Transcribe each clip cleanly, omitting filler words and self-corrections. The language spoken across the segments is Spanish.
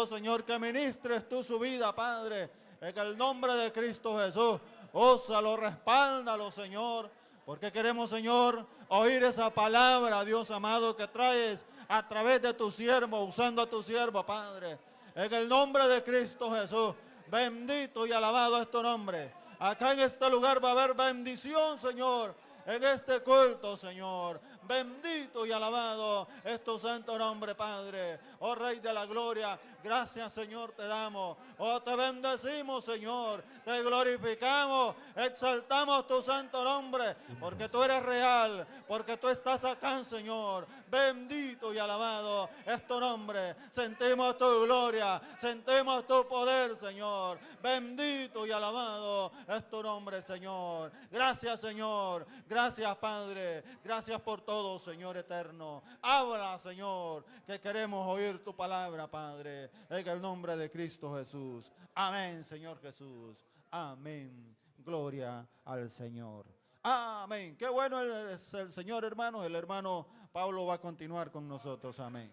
Señor, que ministres tú su vida, Padre, en el nombre de Cristo Jesús. Ósalo, respáldalo, Señor, porque queremos, Señor, oír esa palabra, Dios amado, que traes a través de tu siervo, usando a tu siervo, Padre. En el nombre de Cristo Jesús, bendito y alabado es tu nombre. Acá en este lugar va a haber bendición, Señor, en este culto, Señor. Bendito y alabado es tu santo nombre, Padre. Oh Rey de la gloria, gracias, Señor, te damos. Oh, te bendecimos, Señor. Te glorificamos, exaltamos tu santo nombre, porque tú eres real, porque tú estás acá, Señor. Bendito y alabado es tu nombre. Sentimos tu gloria, sentimos tu poder, Señor. Bendito y alabado es tu nombre, Señor. Gracias, Señor. Gracias, Padre. Gracias por todo, Señor eterno. Habla, Señor, que queremos oír tu palabra, Padre, en el nombre de Cristo Jesús. Amén, Señor Jesús. Amén. Gloria al Señor. Amén. Qué bueno es el Señor, hermanos. El hermano Pablo va a continuar con nosotros. Amén.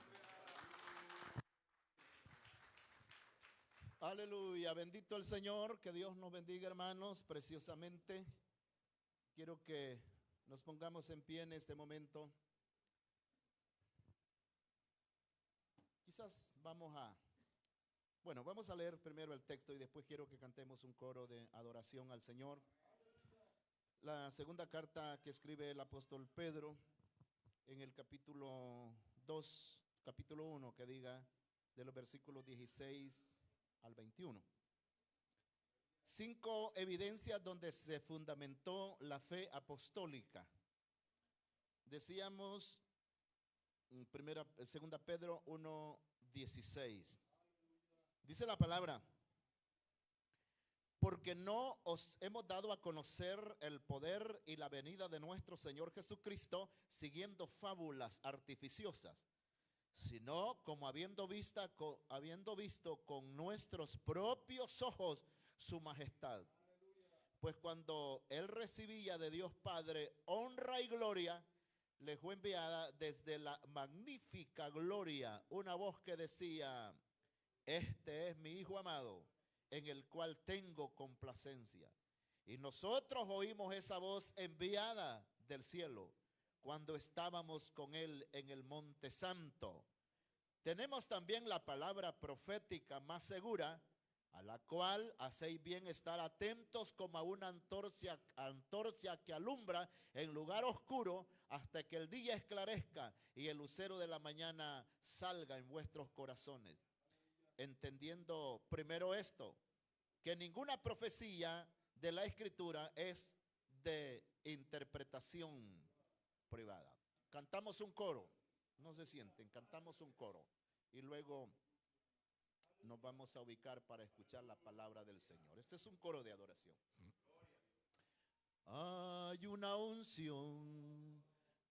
Aleluya, bendito el Señor, que Dios nos bendiga, hermanos, preciosamente. Quiero que nos pongamos en pie en este momento. Quizás vamos a leer primero el texto y después quiero que cantemos un coro de adoración al Señor. La segunda carta que escribe el apóstol Pedro en el capítulo 2, capítulo 1, que diga de los versículos 16 al 21. 5 evidencias donde se fundamentó la fe apostólica. Decíamos segunda Pedro 1:16. Dice la palabra: porque no os hemos dado a conocer el poder y la venida de nuestro Señor Jesucristo siguiendo fábulas artificiosas, sino como habiendo visto con nuestros propios ojos su majestad. Pues cuando él recibía de Dios Padre honra y gloria, le fue enviada desde la magnífica gloria una voz que decía: este es mi Hijo amado, en el cual tengo complacencia. Y nosotros oímos esa voz enviada del cielo cuando estábamos con él en el Monte Santo. Tenemos también la palabra profética más segura, a la cual hacéis bien estar atentos como a una antorcha que alumbra en lugar oscuro hasta que el día esclarezca y el lucero de la mañana salga en vuestros corazones. Entendiendo primero esto, que ninguna profecía de la Escritura es de interpretación privada. Cantamos un coro, no se sienten, cantamos un coro y luego nos vamos a ubicar para escuchar la palabra del Señor. Este es un coro de adoración. Hay una unción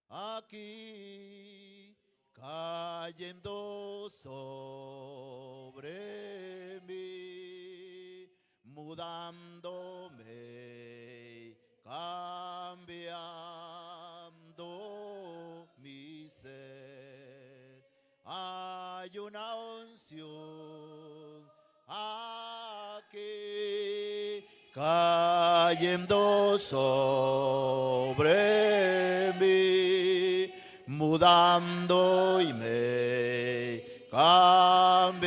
aquí cayendo sobre mí, mudándome, cambiando mi ser. Hay una unción aquí cayendo sobre mí, mudando y me cambiando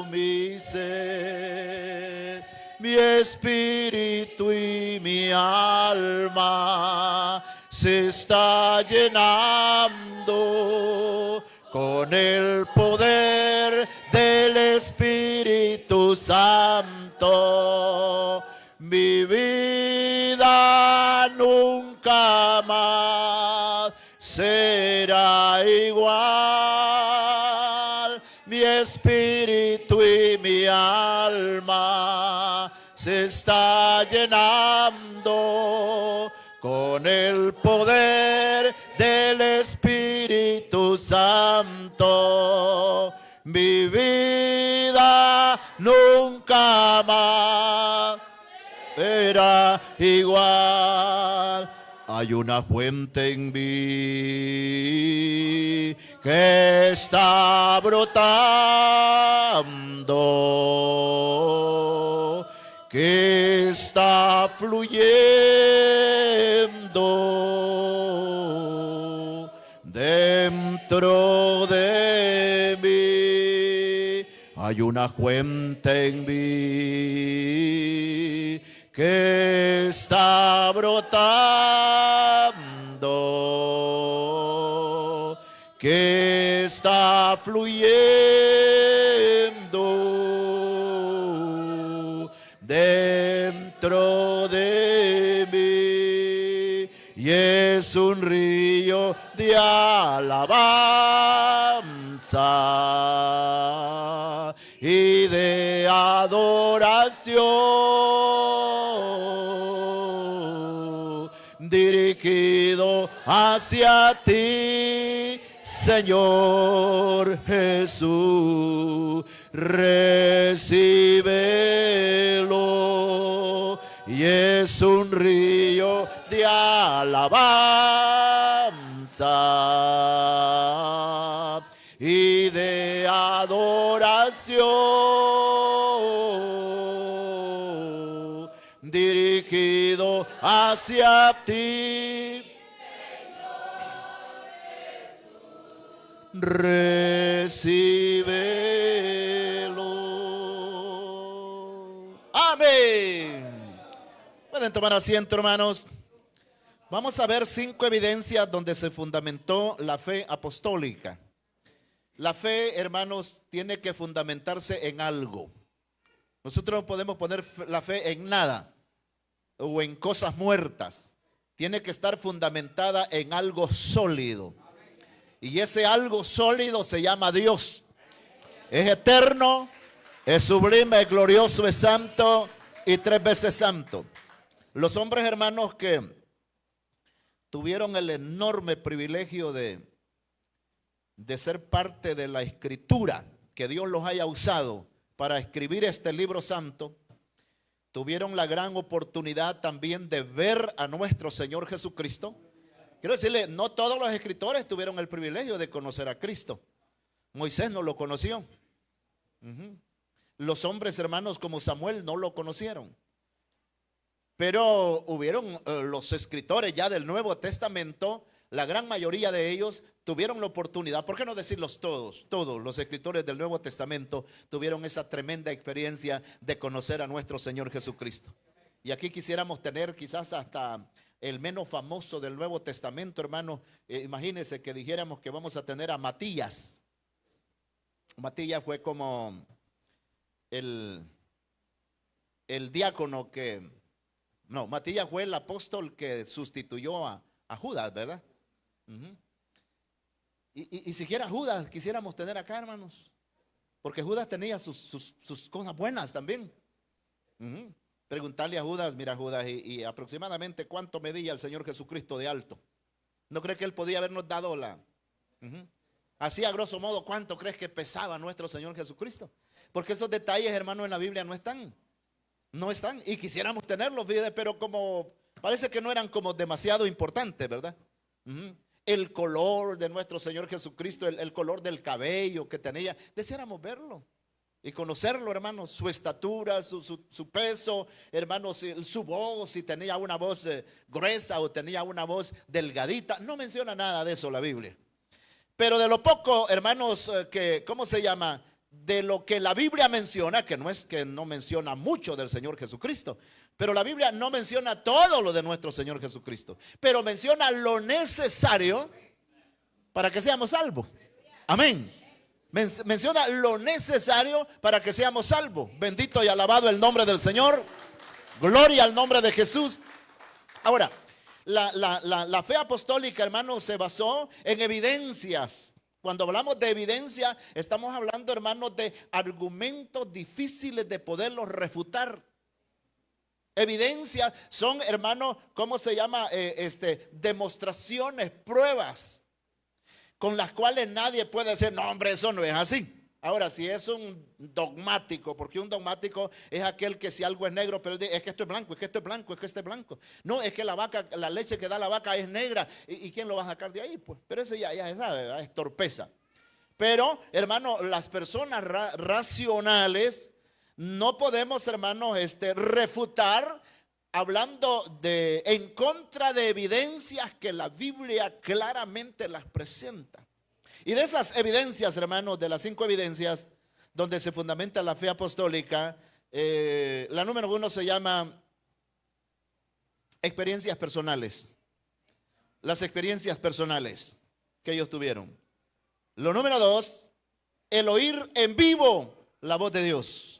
mi ser, mi espíritu y mi alma se está llenando con el poder del Espíritu Santo. Mi vida nunca más será igual. Mi espíritu y mi alma se está llenando con el poder del Espíritu Santo. Mi vida nunca más será igual. Hay una fuente en mí que está brotando, que está fluyendo dentro de mí. Hay una fuente en mí que está brotando, que está fluyendo dentro de mí, y es un río de alabanza y de adoración, dirigido hacia ti, Señor Jesús. Recíbelo, y es un río de alabanza y de adoración, dirigido hacia ti. Recíbelo. Amén. Pueden tomar asiento, hermanos. Vamos a ver 5 evidencias donde se fundamentó la fe apostólica. La fe, hermanos, tiene que fundamentarse en algo. Nosotros no podemos poner la fe en nada o en cosas muertas. Tiene que estar fundamentada en algo sólido. Y ese algo sólido se llama Dios. Es eterno, es sublime, es glorioso, es santo y 3 veces santo. Los hombres, hermanos, que tuvieron el enorme privilegio de ser parte de la escritura, que Dios los haya usado para escribir este libro santo, tuvieron la gran oportunidad también de ver a nuestro Señor Jesucristo. Quiero decirle, no todos los escritores tuvieron el privilegio de conocer a Cristo. Moisés no lo conoció. Los hombres, hermanos, como Samuel no lo conocieron. Pero hubieron los escritores ya del Nuevo Testamento, la gran mayoría de ellos tuvieron la oportunidad, ¿por qué no decirlos todos? Todos los escritores del Nuevo Testamento tuvieron esa tremenda experiencia de conocer a nuestro Señor Jesucristo. Y aquí quisiéramos tener quizás hasta el menos famoso del Nuevo Testamento, hermano. Imagínense que dijéramos que vamos a tener a Matías. Matías fue como el diácono que... No, Matías fue el apóstol que sustituyó a Judas, ¿verdad? Y siquiera Judas quisiéramos tener acá, hermanos. Porque Judas tenía sus cosas buenas también. Preguntarle a Judas, mira Judas, y aproximadamente cuánto medía el Señor Jesucristo de alto. ¿No crees que él podía habernos dado la... Así a grosso modo, ¿cuánto crees que pesaba nuestro Señor Jesucristo? Porque esos detalles, hermanos, en la Biblia no están. No están. Y quisiéramos tenerlos, pero como parece que no eran como demasiado importantes, ¿verdad? El color de nuestro Señor Jesucristo, el color del cabello que tenía, deseáramos verlo y conocerlo, hermanos, su estatura, su peso, hermanos, su voz, si tenía una voz gruesa o tenía una voz delgadita. No menciona nada de eso la Biblia. Pero de lo poco, hermanos, que, ¿cómo se llama? De lo que la Biblia menciona, que no es que no menciona mucho del Señor Jesucristo, pero la Biblia no menciona todo lo de nuestro Señor Jesucristo, pero menciona lo necesario para que seamos salvos. Amén. Menciona lo necesario para que seamos salvos. Bendito y alabado el nombre del Señor. Gloria al nombre de Jesús. Ahora, la fe apostólica, hermanos, se basó en evidencias. Cuando hablamos de evidencia, estamos hablando, hermanos, de argumentos difíciles de poderlos refutar. Evidencias son, hermanos, ¿cómo se llama? Demostraciones, pruebas, con las cuales nadie puede decir, no, hombre, eso no es así. Ahora, si es un dogmático, porque un dogmático es aquel que si algo es negro, pero él dice, es que esto es blanco, es que esto es blanco, es que esto es blanco. No, es que la vaca, la leche que da la vaca es negra. ¿Y quién lo va a sacar de ahí? Pues, pero eso ya se sabe, ¿verdad? Es torpeza. Pero, hermano, las personas racionales no podemos, hermanos, refutar hablando en contra de evidencias que la Biblia claramente las presenta. Y de esas evidencias, hermanos, de las 5 evidencias donde se fundamenta la fe apostólica, la número 1 se llama experiencias personales. Las experiencias personales que ellos tuvieron. Lo número 2, el oír en vivo la voz de Dios.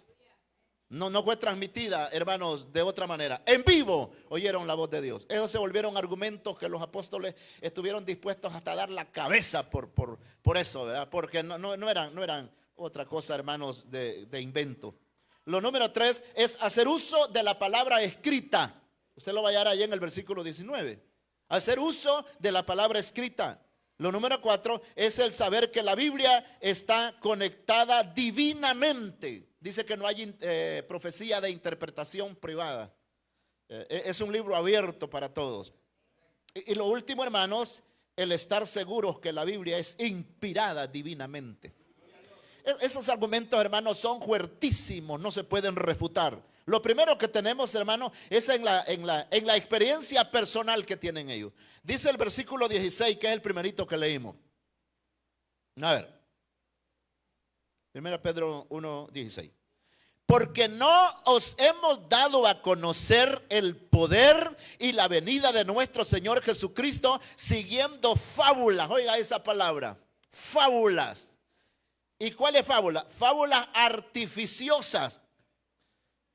No fue transmitida, hermanos, de otra manera. En vivo oyeron la voz de Dios. Esos se volvieron argumentos que los apóstoles estuvieron dispuestos hasta a dar la cabeza por eso, ¿verdad? Porque no eran otra cosa, hermanos, de invento. Lo número 3 es hacer uso de la palabra escrita. Usted lo va a hallar allá en el versículo 19. Hacer uso de la palabra escrita. Lo número 4 es el saber que la Biblia está conectada divinamente. Dice que no hay profecía de interpretación privada. Es un libro abierto para todos. Y lo último, hermanos, el estar seguros que la Biblia es inspirada divinamente. Esos argumentos, hermanos, son fuertísimos, no se pueden refutar. Lo primero que tenemos, hermanos, es en la experiencia personal que tienen ellos. Dice el versículo 16, que es el primerito que leímos. A ver. 1 Pedro 1:16. Porque no os hemos dado a conocer el poder y la venida de nuestro Señor Jesucristo siguiendo fábulas. Oiga esa palabra, fábulas. ¿Y cuál es fábula? Fábulas artificiosas.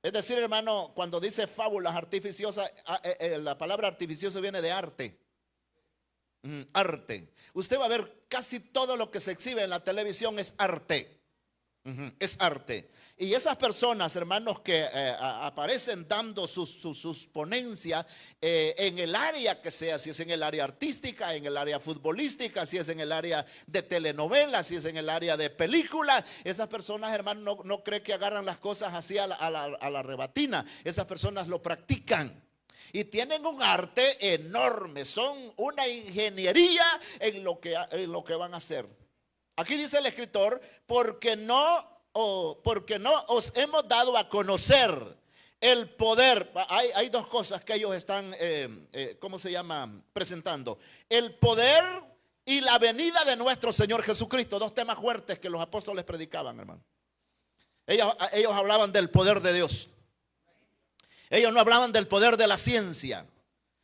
Es decir, hermano, cuando dice fábulas artificiosas, la palabra artificioso viene de arte. Arte. Usted va a ver casi todo lo que se exhibe en la televisión es arte. Es arte. Y esas personas, hermanos, que aparecen dando sus ponencias en el área que sea, si es en el área artística, en el área futbolística, si es en el área de telenovelas, si es en el área de películas, esas personas, hermanos, no creen que agarran las cosas así a la rebatina. Esas personas lo practican. Y tienen un arte enorme, son una ingeniería en lo que van a hacer. Aquí dice el escritor, porque no os hemos dado a conocer el poder. Hay dos cosas que ellos están, ¿cómo se llama? Presentando. El poder y la venida de nuestro Señor Jesucristo. Dos temas fuertes que los apóstoles predicaban, hermano. Ellos hablaban del poder de Dios. Ellos no hablaban del poder de la ciencia.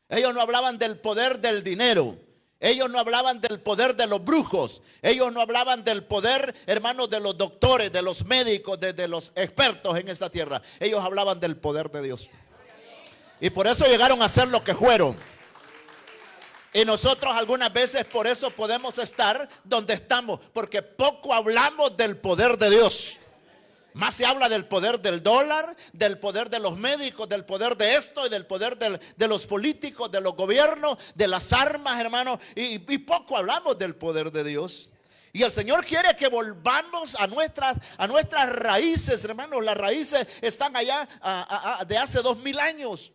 Ellos no hablaban del poder del dinero. Ellos no hablaban del poder de los brujos. Ellos no hablaban del poder, hermanos, de los doctores, de los médicos, de los expertos en esta tierra. Ellos hablaban del poder de Dios. Y por eso llegaron a ser lo que fueron. Y nosotros algunas veces por eso podemos estar donde estamos, porque poco hablamos del poder de Dios. Más se habla del poder del dólar, del poder de los médicos, del poder de esto y del poder de los políticos, de los gobiernos, de las armas, hermano. Y poco hablamos del poder de Dios. Y el Señor quiere que volvamos a nuestras raíces, hermanos. Las raíces están allá de hace 2000 años.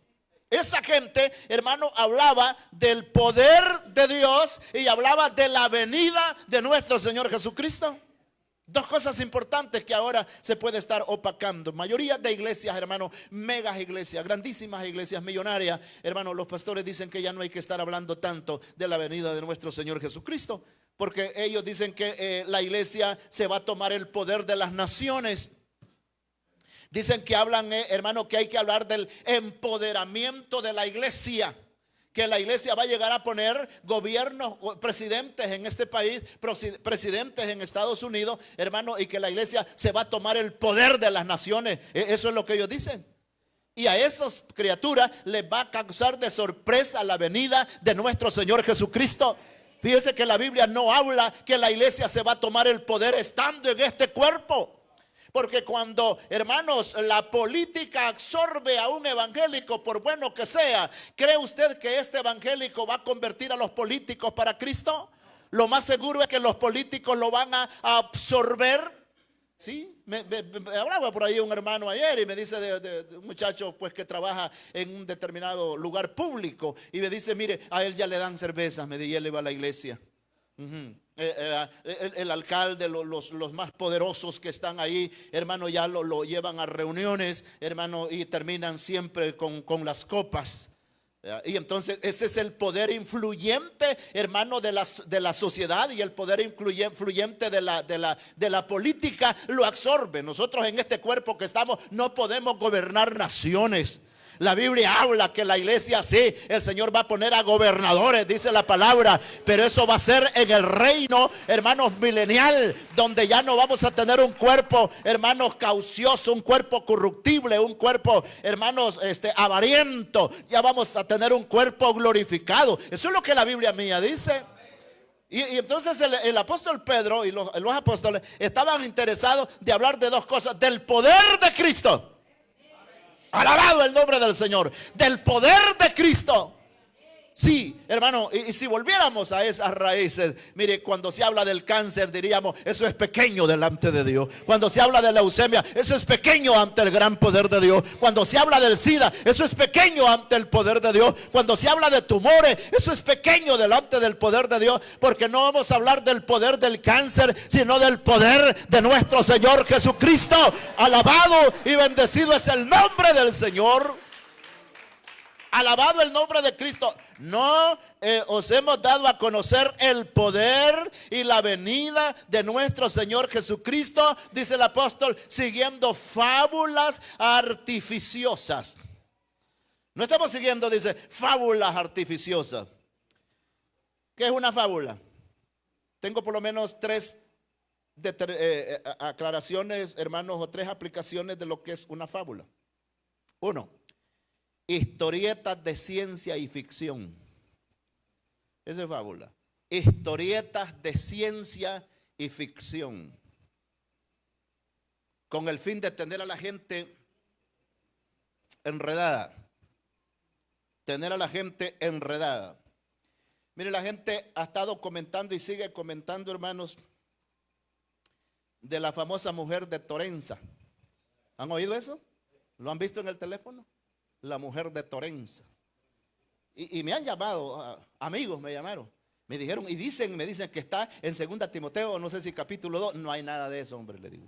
Esa gente, hermano, hablaba del poder de Dios y hablaba de la venida de nuestro Señor Jesucristo. Dos cosas importantes que ahora se puede estar opacando. Mayoría de iglesias, hermano, megas iglesias, grandísimas iglesias, millonarias, hermano, los pastores dicen que ya no hay que estar hablando tanto de la venida de nuestro Señor Jesucristo, porque ellos dicen que la iglesia se va a tomar el poder de las naciones. Dicen que hablan, hermano, que hay que hablar del empoderamiento de la iglesia. Que la iglesia va a llegar a poner gobiernos, presidentes en este país, presidentes en Estados Unidos, hermano, y que la iglesia se va a tomar el poder de las naciones. Eso es lo que ellos dicen. Y a esas criaturas les va a causar de sorpresa la venida de nuestro Señor Jesucristo. Fíjese que la Biblia no habla que la iglesia se va a tomar el poder estando en este cuerpo. Porque cuando, hermanos, la política absorbe a un evangélico, por bueno que sea, ¿cree usted que este evangélico va a convertir a los políticos para Cristo? Lo más seguro es que los políticos lo van a absorber. Sí, me hablaba por ahí un hermano ayer y me dice de un muchacho pues que trabaja en un determinado lugar público y me dice, mire, a él ya le dan cervezas, me dice, y él iba a la iglesia. Ujú. El alcalde, los más poderosos que están ahí, hermano, ya lo llevan a reuniones, hermano, y terminan siempre con las copas. Y entonces ese es el poder influyente, hermano, de la sociedad, y el poder influyente de la política lo absorbe. Nosotros en este cuerpo que estamos no podemos gobernar naciones. La Biblia habla que la iglesia sí, el Señor va a poner a gobernadores, dice la palabra, pero eso va a ser en el reino, hermanos, milenial, donde ya no vamos a tener un cuerpo, hermanos, caucioso, un cuerpo corruptible, un cuerpo, hermanos, avariento. Ya vamos a tener un cuerpo glorificado. Eso es lo que la Biblia mía dice. Y entonces el apóstol Pedro y los apóstoles estaban interesados de hablar de dos cosas: del poder de Cristo. Alabado el nombre del Señor. Del poder de Cristo. Sí, hermano, y si volviéramos a esas raíces, mire, cuando se habla del cáncer diríamos, eso es pequeño delante de Dios. Cuando se habla de leucemia, eso es pequeño ante el gran poder de Dios. Cuando se habla del SIDA, eso es pequeño ante el poder de Dios. Cuando se habla de tumores, eso es pequeño delante del poder de Dios, porque no vamos a hablar del poder del cáncer, sino del poder de nuestro Señor Jesucristo. Alabado y bendecido es el nombre del Señor. Alabado el nombre de Cristo. No os hemos dado a conocer el poder y la venida de nuestro Señor Jesucristo, dice el apóstol, siguiendo fábulas artificiosas. No estamos siguiendo, dice, fábulas artificiosas. ¿Qué es una fábula? Tengo por lo menos tres aclaraciones, hermanos, o tres aplicaciones de lo que es una fábula. Uno: historietas de ciencia y ficción. Esa es fábula. Historietas de ciencia y ficción. Con el fin de tener a la gente enredada. Tener a la gente enredada. Mire, la gente ha estado comentando y sigue comentando, hermanos, de la famosa mujer de Torenza. ¿Han oído eso? ¿Lo han visto en el teléfono? La mujer de Torenza. Y me han llamado, amigos me llamaron, me dijeron y me dicen que está en 2 Timoteo, no sé si capítulo 2, no hay nada de eso, hombre, le digo.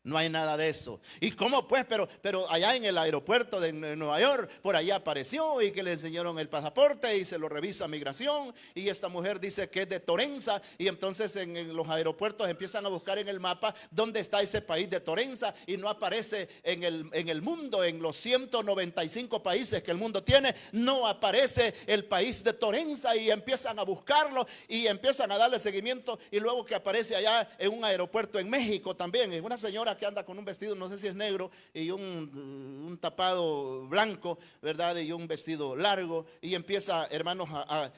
No hay nada de eso. ¿Y cómo pues? Pero allá en el aeropuerto de Nueva York, por allá apareció y que le enseñaron el pasaporte y se lo revisa migración. Y esta mujer dice que es de Torenza. Y entonces en los aeropuertos empiezan a buscar en el mapa dónde está ese país de Torenza. Y no aparece en el mundo, en los 195 países que el mundo tiene. No aparece el país de Torenza. Y empiezan a buscarlo y empiezan a darle seguimiento. Y luego que aparece allá en un aeropuerto en México también. Es una señora que anda con un vestido, no sé si es negro, y un tapado blanco, ¿verdad? Y un vestido largo, y empieza, hermanos,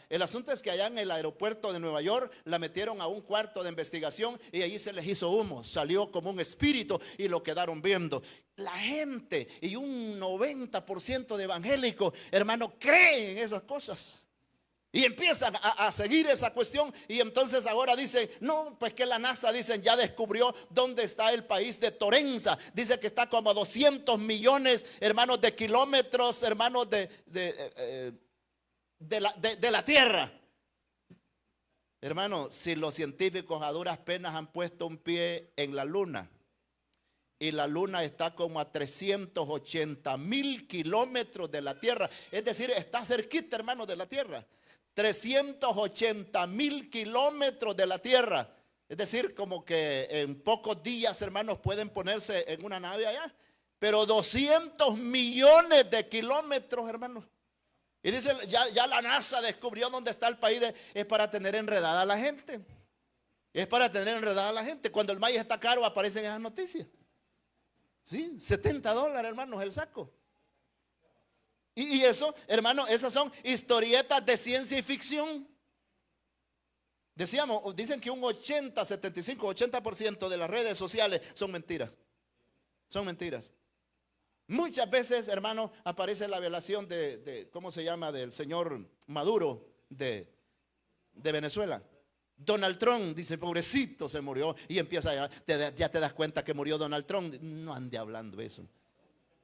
el asunto es que allá en el aeropuerto de Nueva York la metieron a un cuarto de investigación y allí se les hizo humo, salió como un espíritu y lo quedaron viendo. La gente y un 90% de evangélicos, hermanos, creen en esas cosas. Y empiezan a seguir esa cuestión. Y entonces ahora dicen, no, pues que la NASA, dicen, ya descubrió dónde está el país de Torenza. Dice que está como a 200 millones, hermanos, de kilómetros, hermanos, de la Tierra. Hermano, si los científicos a duras penas han puesto un pie en la luna, y la luna está como a 380,000 kilómetros de la Tierra, es decir, está cerquita, hermano, de la Tierra. 380,000 kilómetros de la Tierra. Es decir, como que en pocos días, hermanos, pueden ponerse en una nave allá. Pero 200 millones de kilómetros, hermanos. Y dice, ya la NASA descubrió dónde está el país. Es para tener enredada a la gente. Es para tener enredada a la gente. Cuando el maíz está caro, aparecen esas noticias. Sí, $70, hermanos, el saco. Y eso, hermano, esas son historietas de ciencia y ficción. Decíamos, dicen que un 80% de las redes sociales son mentiras. Son mentiras. Muchas veces, hermano, aparece la violación ¿cómo se llama? Del señor Maduro de Venezuela. Donald Trump, dice, pobrecito, se murió. Y empieza ya te das cuenta que murió Donald Trump. No ande hablando eso.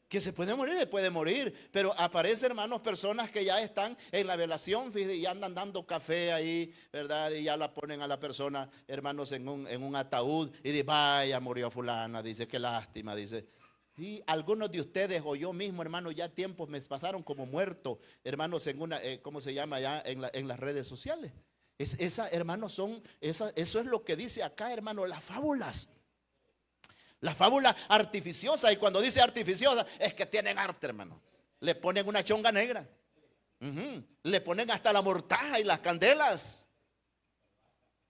Que se puede morir. Pero aparece, hermanos, personas que ya están en la velación, fíjate, y andan dando café ahí, ¿verdad? Y ya la ponen a la persona, hermanos, en un ataúd. Y dice, vaya, murió fulana. Dice, qué lástima, dice. Sí, algunos de ustedes o yo mismo, hermano, ya tiempos me pasaron como muerto, hermanos, en una, ¿cómo se llama ya? En las redes sociales. Hermanos, eso es lo que dice acá, hermano, las fábulas. La fábula artificiosa. Y cuando dice artificiosa es que tienen arte, hermano. Le ponen una chonga negra. Le ponen hasta la mortaja y las candelas.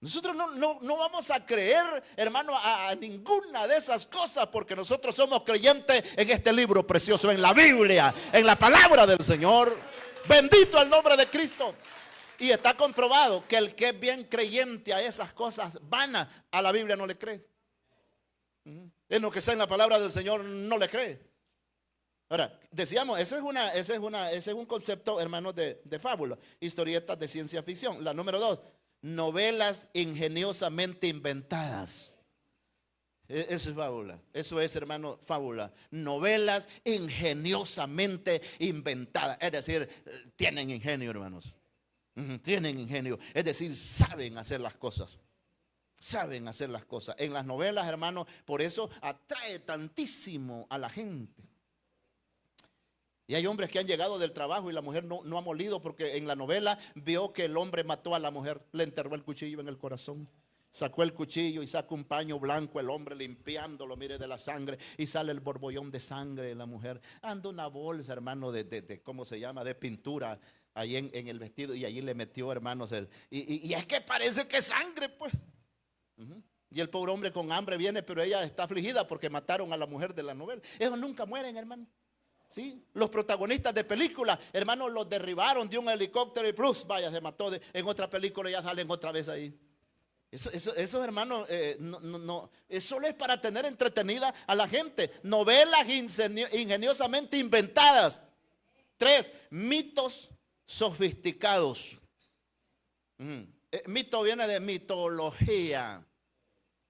Nosotros no vamos a creer, hermano, a ninguna de esas cosas, porque nosotros somos creyentes en este libro precioso, en la Biblia, en la palabra del Señor. Bendito el nombre de Cristo. Y está comprobado que el que es bien creyente a esas cosas vanas, a la Biblia no le cree. En lo que está en la palabra del Señor no le cree. Ahora, decíamos, ese es un concepto, hermanos, de fábula, historietas de ciencia ficción. La número 2, novelas ingeniosamente inventadas. Eso es fábula. Eso es, hermano, fábula. Novelas ingeniosamente inventadas. Es decir, tienen ingenio, hermanos. Tienen ingenio. Es decir, saben hacer las cosas. Saben hacer las cosas. En las novelas, hermano, por eso atrae tantísimo a la gente. Y hay hombres que han llegado del trabajo y la mujer no ha molido, porque en la novela vio que el hombre mató a la mujer, le enterró el cuchillo en el corazón. Sacó el cuchillo y saca un paño blanco, el hombre limpiándolo, mire, de la sangre, y sale el borbollón de sangre de la mujer. Anda una bolsa, hermano, de ¿cómo se llama? De pintura ahí en el vestido, y allí le metió, hermanos, y es que parece que es sangre, pues. Y el pobre hombre con hambre viene, pero ella está afligida porque mataron a la mujer de la novela. Ellos nunca mueren, hermano. ¿Sí? Los protagonistas de películas, hermanos, los derribaron de un helicóptero y plus, vaya, se mató. En otra película ya salen otra vez ahí. Eso hermano, eso solo es para tener entretenida a la gente. Novelas ingeniosamente inventadas. 3, mitos sofisticados. Mito viene de mitología.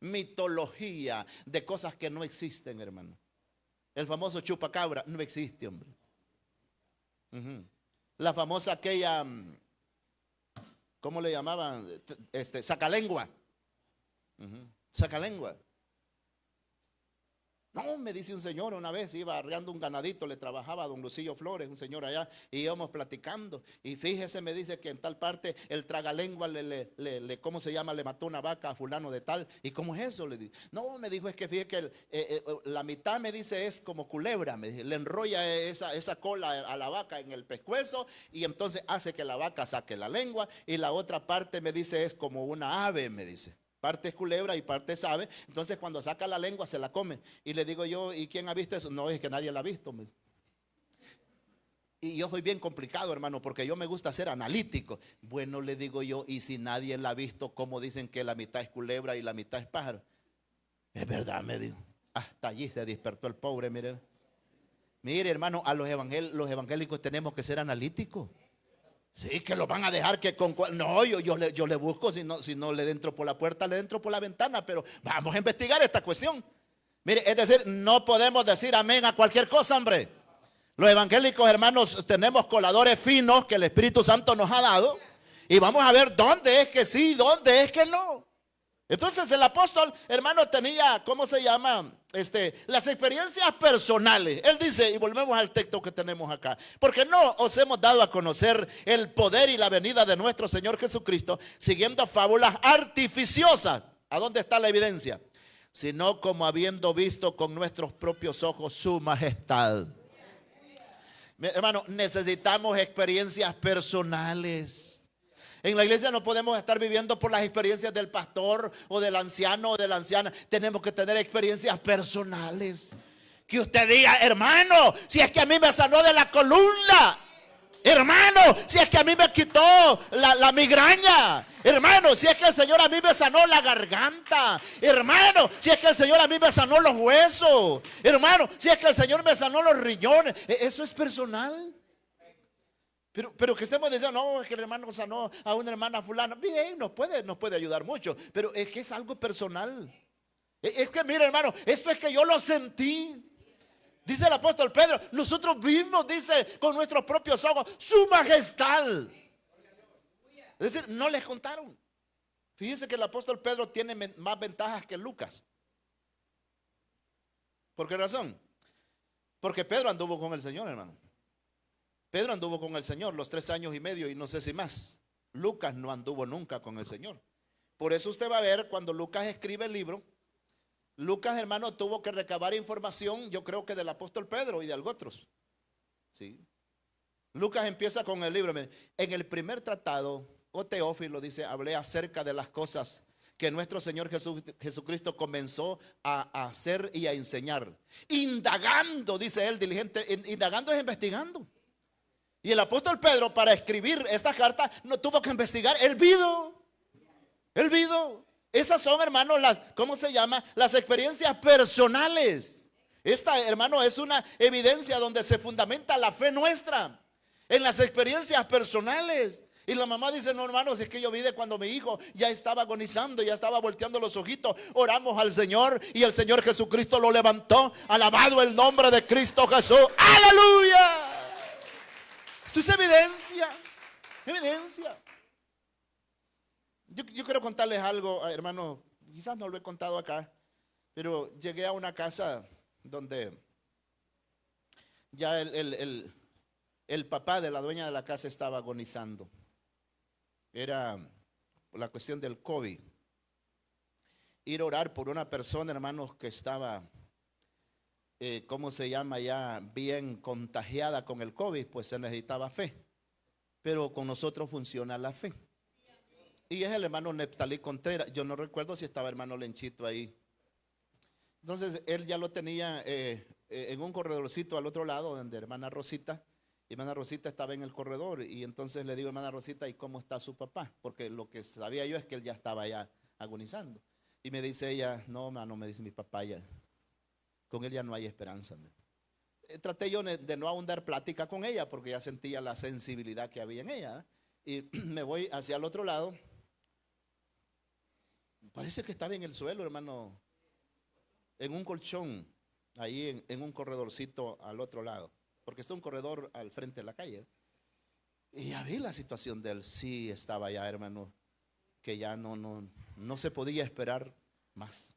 Mitología de cosas que no existen, hermano. El famoso chupacabra no existe, hombre. La famosa aquella, ¿cómo le llamaban? Sacalengua. Sacalengua. No, me dice un señor una vez, iba arreando un ganadito, le trabajaba a don Lucillo Flores, un señor allá, y íbamos platicando. Y fíjese, me dice que en tal parte el tragalengua ¿cómo se llama? Le mató una vaca a fulano de tal. ¿Y cómo es eso? Le dije. No, me dijo, es que fíjese que la mitad, me dice, es como culebra. Me dice, le enrolla esa cola a la vaca en el pescuezo, y entonces hace que la vaca saque la lengua. Y la otra parte, me dice, es como una ave, me dice. Parte es culebra y parte es ave. Entonces cuando saca la lengua se la come. Y le digo yo, ¿y quién ha visto eso? No, es que nadie la ha visto. Y yo soy bien complicado, hermano, porque yo me gusta ser analítico. Bueno, le digo yo, y si nadie la ha visto, ¿cómo dicen que la mitad es culebra y la mitad es pájaro? Es verdad, me dijo. Hasta allí se despertó el pobre, mire. Mire, hermano, a los evangélicos tenemos que ser analíticos. Sí, que lo van a dejar que con... No, yo le busco, si no le entro por la puerta, le entro por la ventana, pero vamos a investigar esta cuestión. Mire, es decir, no podemos decir amén a cualquier cosa, hombre. Los evangélicos, hermanos, tenemos coladores finos que el Espíritu Santo nos ha dado, y vamos a ver dónde es que sí, dónde es que no. Entonces el apóstol, hermano, tenía, ¿cómo se llama? Las experiencias personales. Él dice, y volvemos al texto que tenemos acá, porque no os hemos dado a conocer el poder y la venida de nuestro Señor Jesucristo siguiendo fábulas artificiosas. ¿A dónde está la evidencia? Sino como habiendo visto con nuestros propios ojos su majestad. Hermano, necesitamos experiencias personales. En la iglesia no podemos estar viviendo por las experiencias del pastor o del anciano o de la anciana. Tenemos que tener experiencias personales. Que usted diga, hermano, si es que a mí me sanó de la columna. Hermano, si es que a mí me quitó la migraña. Hermano, si es que el Señor a mí me sanó la garganta. Hermano, si es que el Señor a mí me sanó los huesos. Hermano, si es que el Señor me sanó los riñones. Eso es personal. Pero que estemos diciendo, no, es que el hermano sanó a una hermana fulana. Bien, nos puede ayudar mucho, pero es que es algo personal. Es que mire, hermano, esto es que yo lo sentí. Dice el apóstol Pedro, nosotros vimos, dice, con nuestros propios ojos, su majestad. Es decir, no les contaron. Fíjense que el apóstol Pedro tiene más ventajas que Lucas. ¿Por qué razón? Porque Pedro anduvo con el Señor, hermano. Pedro anduvo con el Señor los 3 años y medio y no sé si más. Lucas no anduvo nunca con el Señor. Por eso usted va a ver cuando Lucas escribe el libro, Lucas, hermano, tuvo que recabar información, yo creo que del apóstol Pedro y de otros. ¿Sí? Lucas empieza con el libro. En el primer tratado, Teófilo dice, hablé acerca de las cosas que nuestro Señor Jesucristo comenzó a hacer y a enseñar. Indagando, dice él, diligente. Indagando es investigando. Y el apóstol Pedro, para escribir esta carta, no tuvo que investigar. Él vino. Esas son, hermano, ¿cómo se llama? Las experiencias personales. Esta, hermano, es una evidencia donde se fundamenta la fe nuestra, en las experiencias personales. Y la mamá dice, no, hermanos, es que yo vi de cuando mi hijo ya estaba agonizando, ya estaba volteando los ojitos. Oramos al Señor y el Señor Jesucristo lo levantó. Alabado el nombre de Cristo Jesús. ¡Aleluya! Esto es evidencia. Yo quiero contarles algo, hermano. Quizás no lo he contado acá, pero llegué a una casa donde ya el papá de la dueña de la casa estaba agonizando. Era la cuestión del COVID. Ir a orar por una persona, hermanos, que estaba, ¿cómo se llama? Ya bien contagiada con el COVID, pues se necesitaba fe. Pero con nosotros funciona la fe. Y es el hermano Neptalí Contreras. Yo no recuerdo si estaba hermano Lenchito ahí. Entonces él ya lo tenía en un corredorcito al otro lado, donde hermana Rosita estaba en el corredor. Y entonces le digo, hermana Rosita, ¿y cómo está su papá? Porque lo que sabía yo es que él ya estaba ya agonizando. Y me dice ella, no, hermano, me dice mi papá, ya, con él ya no hay esperanza. Traté yo de no ahondar plática con ella, porque ya sentía la sensibilidad que había en ella. Y me voy hacia el otro lado. Parece que estaba en el suelo, hermano, en un colchón, ahí en un corredorcito al otro lado, porque está un corredor al frente de la calle. Y ya vi la situación de él. Sí, estaba ya, hermano, que ya no se podía esperar más.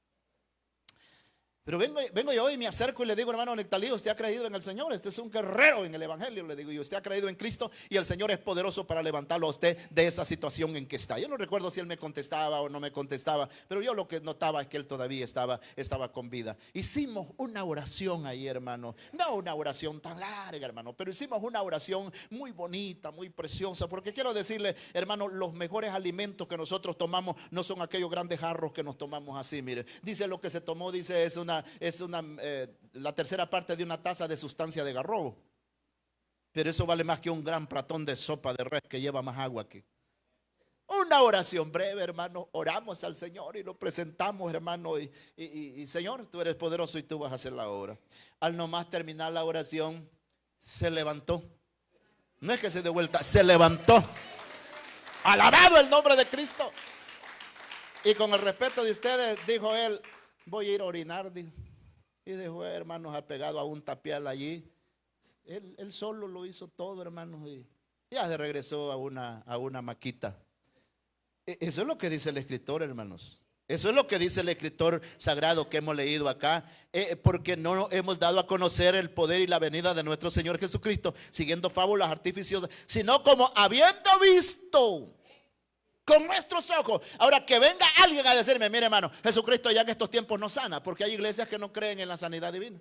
Pero vengo yo y me acerco y le digo, hermano Nectalí, usted ha creído en el Señor, usted es un guerrero en el Evangelio, le digo, y usted ha creído en Cristo y el Señor es poderoso para levantarlo a usted de esa situación en que está. Yo no recuerdo si él me contestaba o no me contestaba, pero yo lo que notaba es que él todavía estaba con vida. Hicimos una oración ahí, hermano, no una oración tan larga, hermano, pero hicimos una oración muy bonita, muy preciosa, porque quiero decirle, hermano, los mejores alimentos que nosotros tomamos no son aquellos grandes jarros que nos tomamos así, mire. Dice lo que se tomó, dice es la tercera parte de una taza de sustancia de garrobo. Pero eso vale más que un gran platón de sopa de res que lleva más agua que. Una oración breve, hermano. Oramos al Señor y lo presentamos, hermano. Y Señor, tú eres poderoso y tú vas a hacer la obra. Al nomás terminar la oración, se levantó. No es que se dé vuelta, se levantó. Alabado el nombre de Cristo. Y con el respeto de ustedes, dijo él, voy a ir a orinar, dijo. Y dejó, hermanos, pegado a un tapial allí. Él solo lo hizo todo, hermanos. Y ya se regresó a una maquita. Eso es lo que dice el escritor, hermanos. Eso es lo que dice el escritor sagrado que hemos leído acá. Porque no hemos dado a conocer el poder y la venida de nuestro Señor Jesucristo siguiendo fábulas artificiosas, sino como habiendo visto con nuestros ojos. Ahora que venga alguien a decirme, mire, hermano, Jesucristo ya en estos tiempos no sana, porque hay iglesias que no creen en la sanidad divina.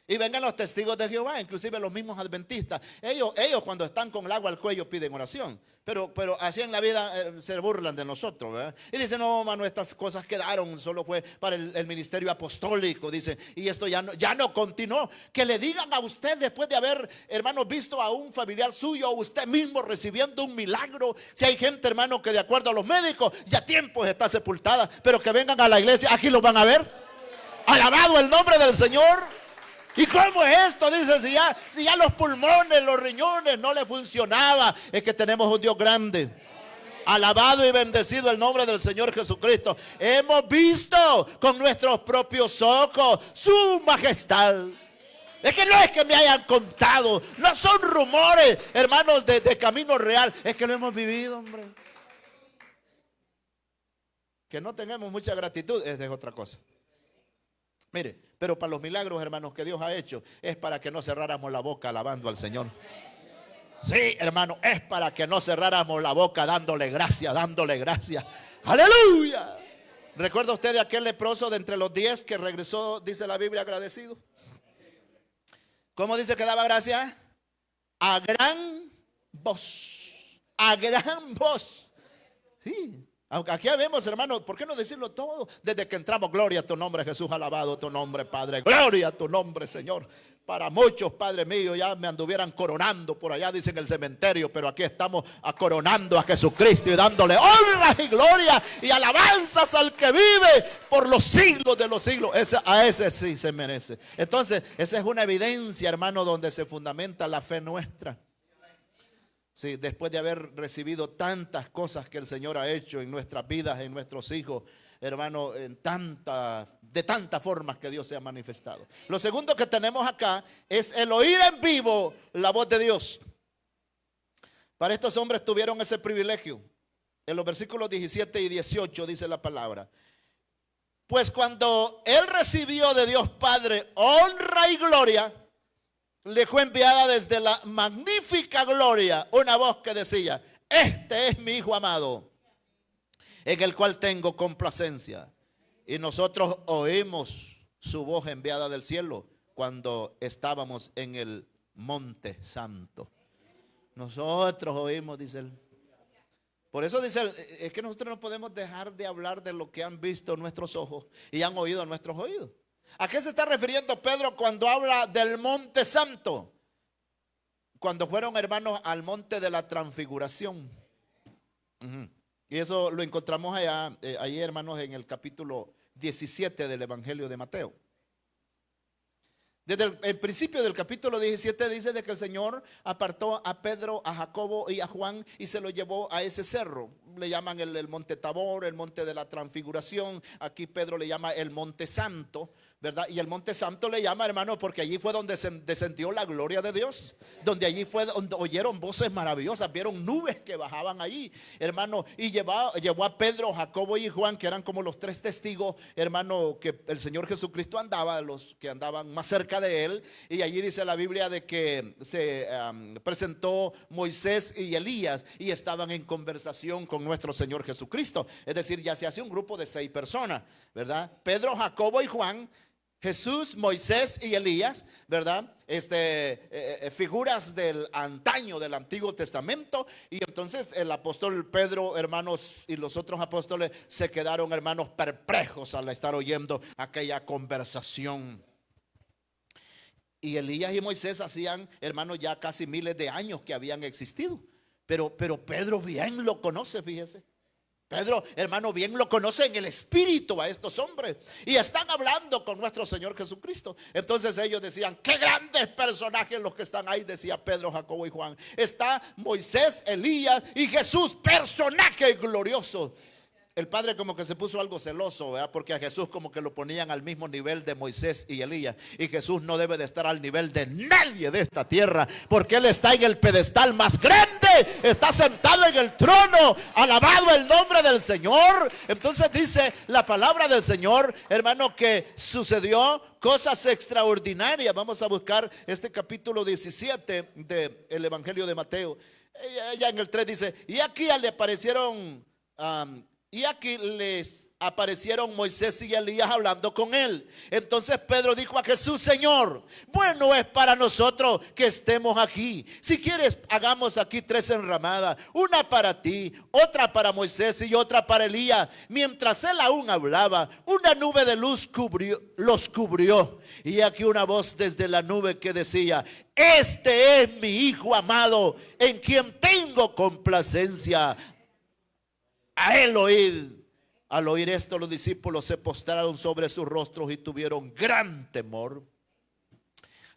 Y vengan los testigos de Jehová, inclusive los mismos adventistas. Ellos cuando están con el agua al cuello piden oración. Pero así en la vida se burlan de nosotros, ¿verdad? Y dicen, no, hermano, estas cosas quedaron, solo fue para el ministerio apostólico, dice. Y esto ya no continuó. Que le digan a usted después de haber, hermano, visto a un familiar suyo o usted mismo recibiendo un milagro. Si hay gente, hermano, que de acuerdo a los médicos ya tiempos está sepultada, pero que vengan a la iglesia, aquí los van a ver. Alabado el nombre del Señor. ¿Y cómo es esto? Dice, si ya los pulmones, los riñones no le funcionaba. Es que tenemos un Dios grande. Alabado y bendecido el nombre del Señor Jesucristo. Hemos visto con nuestros propios ojos su majestad. Es que no es que me hayan contado, no son rumores, hermanos, de camino real. Es que lo hemos vivido, hombre. Que no tengamos mucha gratitud, esa es otra cosa. Mire, pero para los milagros, hermanos, que Dios ha hecho, es para que no cerráramos la boca alabando al Señor. Sí, hermano, es para que no cerráramos la boca dándole gracias, dándole gracias. Aleluya. ¿Recuerda usted de aquel leproso de entre los 10 que regresó, dice la Biblia, agradecido? ¿Cómo dice que daba gracias? A gran voz. A gran voz. Sí. Aunque aquí vemos, hermano, ¿por qué no decirlo todo? Desde que entramos, gloria a tu nombre, Jesús, alabado tu nombre, Padre. Gloria a tu nombre, Señor. Para muchos, Padre mío, ya me anduvieran coronando por allá, dicen el cementerio, pero aquí estamos coronando a Jesucristo y dándole honras y gloria y alabanzas al que vive por los siglos de los siglos. A ese sí se merece. Entonces, esa es una evidencia, hermano, donde se fundamenta la fe nuestra. Sí, después de haber recibido tantas cosas que el Señor ha hecho en nuestras vidas, en nuestros hijos, hermano, de tantas formas que Dios se ha manifestado. Lo segundo que tenemos acá es el oír en vivo la voz de Dios. Para estos hombres tuvieron ese privilegio. En los versículos 17 y 18 dice la palabra: pues cuando él recibió de Dios Padre honra y gloria, le fue enviada desde la magnífica gloria una voz que decía: este es mi Hijo amado, en el cual tengo complacencia. Y nosotros oímos su voz enviada del cielo cuando estábamos en el monte santo. Nosotros oímos, dice él. Por eso dice él, es que nosotros no podemos dejar de hablar de lo que han visto nuestros ojos y han oído nuestros oídos. ¿A qué se está refiriendo Pedro cuando habla del monte santo? Cuando fueron, hermanos, al monte de la transfiguración. Y eso lo encontramos ahí, hermanos, en el capítulo 17 del Evangelio de Mateo. Desde el principio del capítulo 17 dice de que el Señor apartó a Pedro, a Jacobo y a Juan y se lo llevó a ese cerro. Le llaman el monte Tabor, el monte de la transfiguración. Aquí Pedro le llama el monte santo, ¿verdad? Y el monte santo le llama, hermano, porque allí fue donde se descendió la gloria de Dios. Donde allí fue donde oyeron voces maravillosas, vieron nubes que bajaban allí, hermano. Y llevó a Pedro, Jacobo y Juan, que eran como los 3 testigos, hermano, que el Señor Jesucristo andaba, los que andaban más cerca de él. Y allí dice la Biblia de que se presentó Moisés y Elías y estaban en conversación con nuestro Señor Jesucristo. Es decir, ya se hace un grupo de 6 personas, ¿verdad? Pedro, Jacobo y Juan, Jesús, Moisés y Elías, ¿verdad? Figuras del antaño del Antiguo Testamento. Y entonces el apóstol Pedro, hermanos, y los otros apóstoles se quedaron, hermanos, perplejos al estar oyendo aquella conversación. Y Elías y Moisés hacían, hermanos, ya casi miles de años que habían existido. Pero Pedro bien lo conoce, fíjese. Pedro, hermano, bien lo conoce en el espíritu a estos hombres. Y están hablando con nuestro Señor Jesucristo. Entonces ellos decían: qué grandes personajes los que están ahí, decía Pedro, Jacobo y Juan. Está Moisés, Elías y Jesús, personajes gloriosos. El Padre como que se puso algo celoso, ¿verdad? Porque a Jesús como que lo ponían al mismo nivel de Moisés y Elías. Y Jesús no debe de estar al nivel de nadie de esta tierra, porque Él está en el pedestal más grande, está sentado en el trono. Alabado el nombre del Señor. Entonces dice la palabra del Señor, hermano, que sucedió cosas extraordinarias. Vamos a buscar este capítulo 17 del Evangelio de Mateo. Ya en el 3 dice: y aquí le aparecieron... y aquí les aparecieron Moisés y Elías hablando con él. Entonces Pedro dijo a Jesús: Señor, bueno es para nosotros que estemos aquí. Si quieres, hagamos aquí 3 enramadas, una para ti, otra para Moisés y otra para Elías. Mientras él aún hablaba, una nube de luz los cubrió. Y aquí una voz desde la nube que decía: este es mi Hijo amado, en quien tengo complacencia. A él oíd. Al oír esto, los discípulos se postraron sobre sus rostros y tuvieron gran temor.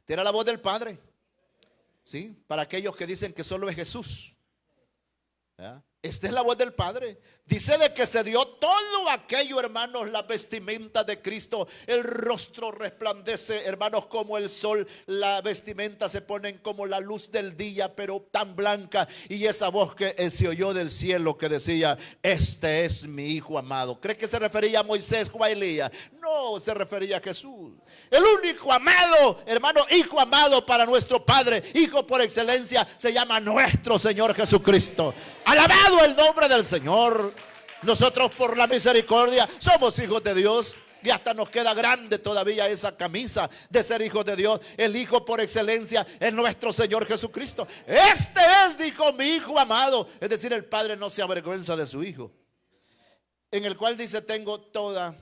Tiene la voz del Padre. ¿Sí? Para aquellos que dicen que solo es Jesús. ¿Ya? Esta es la voz del Padre. Dice de que se dio todo aquello, hermanos, la vestimenta de Cristo. El rostro resplandece, hermanos, como el sol. La vestimenta se ponen como la luz del día, pero tan blanca. Y esa voz que se oyó del cielo que decía: este es mi Hijo amado. ¿Cree que se refería a Moisés o a Elías? No, se refería a Jesús. El único amado, hermano, Hijo amado para nuestro Padre, Hijo por excelencia, se llama nuestro Señor Jesucristo. Alabado el nombre del Señor. Nosotros, por la misericordia, somos hijos de Dios. Y hasta nos queda grande todavía esa camisa de ser hijos de Dios. El Hijo por excelencia es nuestro Señor Jesucristo. Este es, dijo, mi Hijo amado. Es decir, el Padre no se avergüenza de su Hijo, en el cual dice: tengo toda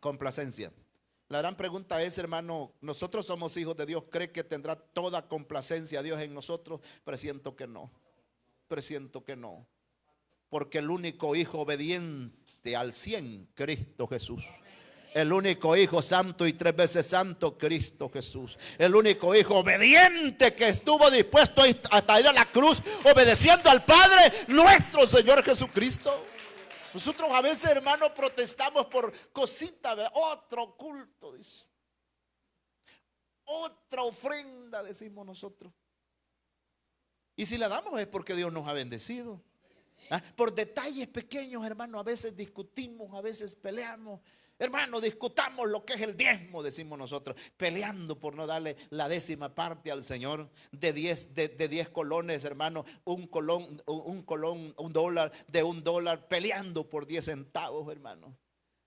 complacencia. La gran pregunta es, hermano, nosotros somos hijos de Dios. ¿Cree que tendrá toda complacencia Dios en nosotros? Presiento que no. Presiento que no. Porque el único Hijo obediente al 100, Cristo Jesús. El único Hijo santo y 3 veces santo, Cristo Jesús. El único Hijo obediente que estuvo dispuesto hasta ir a la cruz, obedeciendo al Padre, nuestro Señor Jesucristo. Nosotros a veces, hermanos, protestamos por cositas, ¿verdad? Otro culto, dice. Otra ofrenda, decimos nosotros. Y si la damos es porque Dios nos ha bendecido. Por detalles pequeños, hermano, a veces discutimos, a veces peleamos. Hermano, discutamos lo que es el diezmo, decimos nosotros, peleando por no darle la 10ª parte al Señor. De 10 colones, hermano, un dólar, de $1, peleando por 10 centavos, hermano.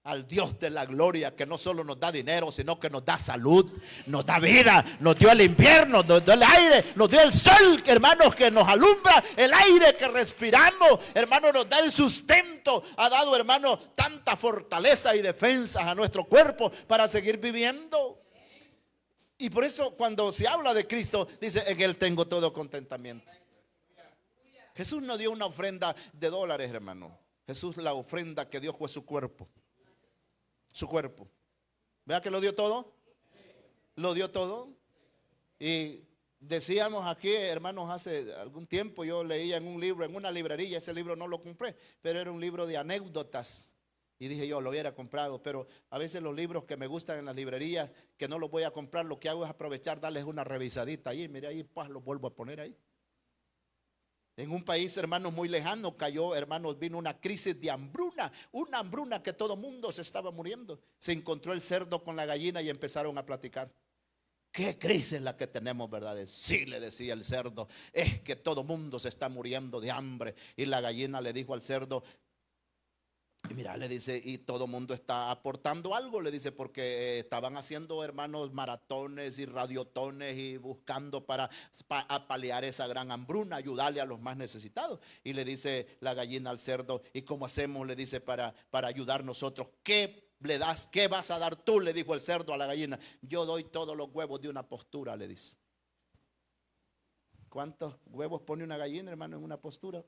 Al Dios de la gloria, que no solo nos da dinero, sino que nos da salud, nos da vida, nos dio el invierno, nos dio el aire, nos dio el sol, hermanos, que nos alumbra, el aire que respiramos, hermanos, nos da el sustento. Ha dado, hermanos, tanta fortaleza y defensas a nuestro cuerpo para seguir viviendo. Y por eso, cuando se habla de Cristo, dice: en Él tengo todo contentamiento. Jesús no dio una ofrenda de dólares, hermano. Jesús, la ofrenda que dio fue su cuerpo. Su cuerpo. ¿Vea que lo dio todo? Lo dio todo. Y decíamos aquí, hermanos, hace algún tiempo yo leía en un libro, en una librería. Ese libro no lo compré, pero era un libro de anécdotas. Y dije yo, lo hubiera comprado. Pero a veces los libros que me gustan en las librerías, que no los voy a comprar, lo que hago es aprovechar, darles una revisadita ahí. Mire ahí, pues los vuelvo a poner ahí. En un país, hermanos, muy lejano cayó, hermanos, vino una crisis de hambruna, una hambruna que todo mundo se estaba muriendo. Se encontró el cerdo con la gallina y empezaron a platicar. ¿Qué crisis la que tenemos, verdad? Sí, le decía el cerdo, es que todo mundo se está muriendo de hambre. Y la gallina le dijo al cerdo, y mira, le dice, y todo mundo está aportando algo, le dice, porque estaban haciendo, hermanos, maratones y radiotones y buscando para paliar esa gran hambruna, ayudarle a los más necesitados. Y le dice la gallina al cerdo, ¿y cómo hacemos? Le dice, para ayudar nosotros. ¿Qué le das? ¿Qué vas a dar tú? Le dijo el cerdo a la gallina. Yo doy todos los huevos de una postura, le dice. ¿Cuántos huevos pone una gallina, hermano, en una postura?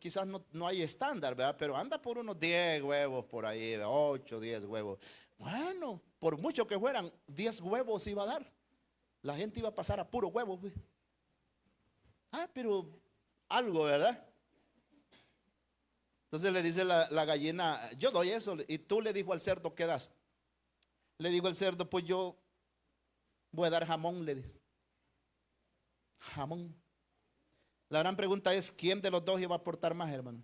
Quizás no hay estándar, ¿verdad? Pero anda por unos 10 huevos por ahí, 8, 10 huevos. Bueno, por mucho que fueran, 10 huevos iba a dar. La gente iba a pasar a puro huevo. Pero algo, ¿verdad? Entonces le dice la gallina, yo doy eso. Y tú, le dijo al cerdo, ¿qué das? Le dijo el cerdo, pues yo voy a dar jamón, le dijo. Jamón. La gran pregunta es, ¿quién de los dos iba a aportar más, hermano?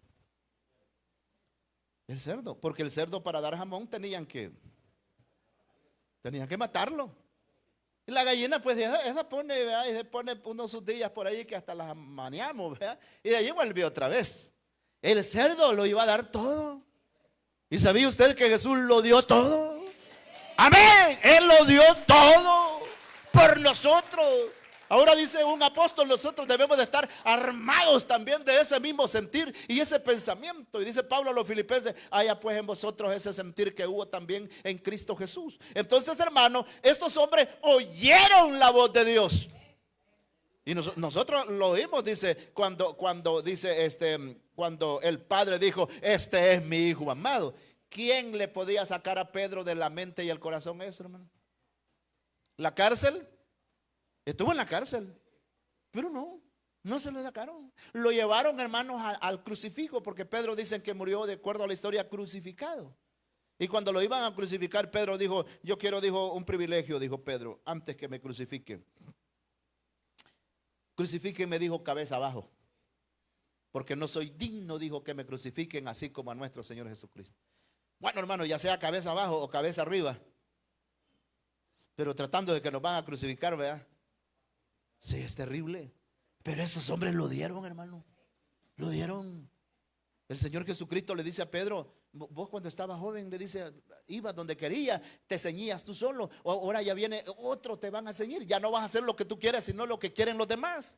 El cerdo, porque el cerdo, para dar jamón tenían que matarlo. Y la gallina, pues esa pone, ¿verdad? Y se pone unos sus días por ahí que hasta las maneamos, ¿verdad? Y de allí volvió otra vez. El cerdo lo iba a dar todo. ¿Y sabía usted que Jesús lo dio todo? Amén, Él lo dio todo por nosotros. Ahora dice un apóstol, nosotros debemos de estar armados también de ese mismo sentir y ese pensamiento. Y dice Pablo a los filipenses, haya pues en vosotros ese sentir que hubo también en Cristo Jesús. Entonces, hermano, estos hombres oyeron la voz de Dios. Y nosotros lo oímos, dice, cuando el Padre dijo, este es mi Hijo amado. ¿quién le podía sacar a Pedro de la mente y el corazón eso, hermano? ¿La cárcel? Estuvo en la cárcel, pero no se lo sacaron. Lo llevaron, hermanos, al crucifijo, porque Pedro dicen que murió, de acuerdo a la historia, crucificado. Y cuando lo iban a crucificar, Pedro dijo, yo quiero, dijo, un privilegio, dijo Pedro, antes que me crucifiquen. Crucifíquenme, dijo, cabeza abajo, porque no soy digno, dijo, que me crucifiquen así como a nuestro Señor Jesucristo. Bueno, hermano, ya sea cabeza abajo o cabeza arriba, pero tratando de que nos van a crucificar, ¿verdad? Sí, es terrible. Pero esos hombres lo dieron, hermano. Lo dieron. El Señor Jesucristo le dice a Pedro, vos cuando estabas joven, le dice, ibas donde querías, te ceñías tú solo. Ahora ya viene otro, te van a ceñir. Ya no vas a hacer lo que tú quieres, sino lo que quieren los demás.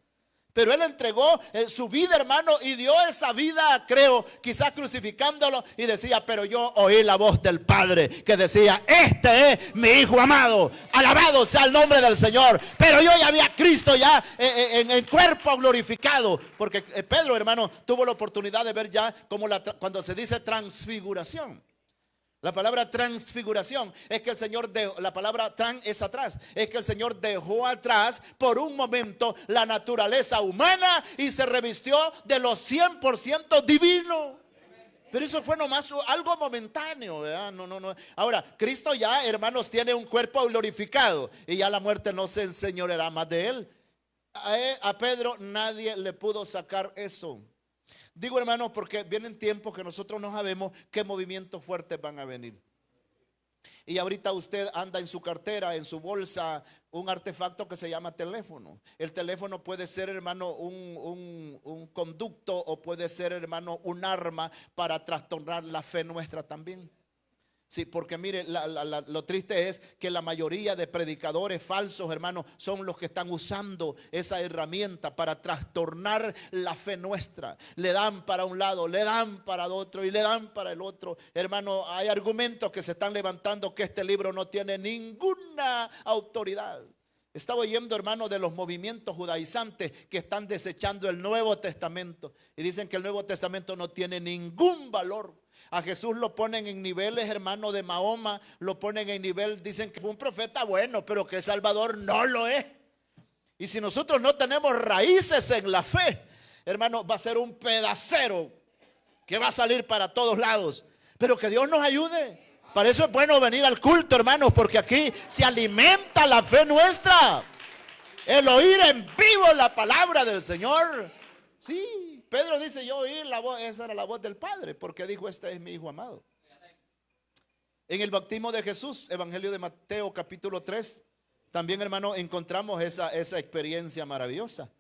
Pero él entregó su vida, hermano, y dio esa vida, creo, quizás crucificándolo, y decía, pero yo oí la voz del Padre que decía, este es mi Hijo amado, alabado sea el nombre del Señor. Pero yo ya vi a Cristo ya en cuerpo glorificado, porque Pedro, hermano, tuvo la oportunidad de ver ya como cuando se dice transfiguración. La palabra transfiguración es que el Señor dejó, la palabra tran es atrás, es que el Señor dejó atrás por un momento la naturaleza humana y se revistió de lo 100% divino. Pero eso fue nomás algo momentáneo, ¿verdad? No. Ahora, Cristo ya, hermanos, tiene un cuerpo glorificado y ya la muerte no se enseñoreará más de él. A Pedro nadie le pudo sacar eso. Digo, hermanos, porque vienen tiempos que nosotros no sabemos qué movimientos fuertes van a venir. Y ahorita usted anda en su cartera, en su bolsa, un artefacto que se llama teléfono. El teléfono puede ser, hermano, un conducto, o puede ser, hermano, un arma para trastornar la fe nuestra también. Sí, porque mire, lo triste es que la mayoría de predicadores falsos, hermanos, son los que están usando esa herramienta para trastornar la fe nuestra. Le dan para un lado, le dan para el otro y le dan para el otro. Hermano, hay argumentos que se están levantando que este libro no tiene ninguna autoridad. Estaba oyendo, hermano, de los movimientos judaizantes que están desechando el Nuevo Testamento y dicen que el Nuevo Testamento no tiene ningún valor. A Jesús lo ponen en niveles, hermano, de Mahoma, lo ponen en nivel, dicen que fue un profeta bueno, pero que Salvador no lo es. Y si nosotros no tenemos raíces en la fe, hermano, va a ser un pedacero que va a salir para todos lados. Pero que Dios nos ayude. Para eso es bueno venir al culto, hermanos, porque aquí se alimenta la fe nuestra. El oír en vivo la palabra del Señor. Sí. Pedro dice, yo oí la voz, esa era la voz del Padre, porque dijo, este es mi Hijo amado. En el bautismo de Jesús, Evangelio de Mateo capítulo 3, también, hermano, encontramos esa experiencia maravillosa,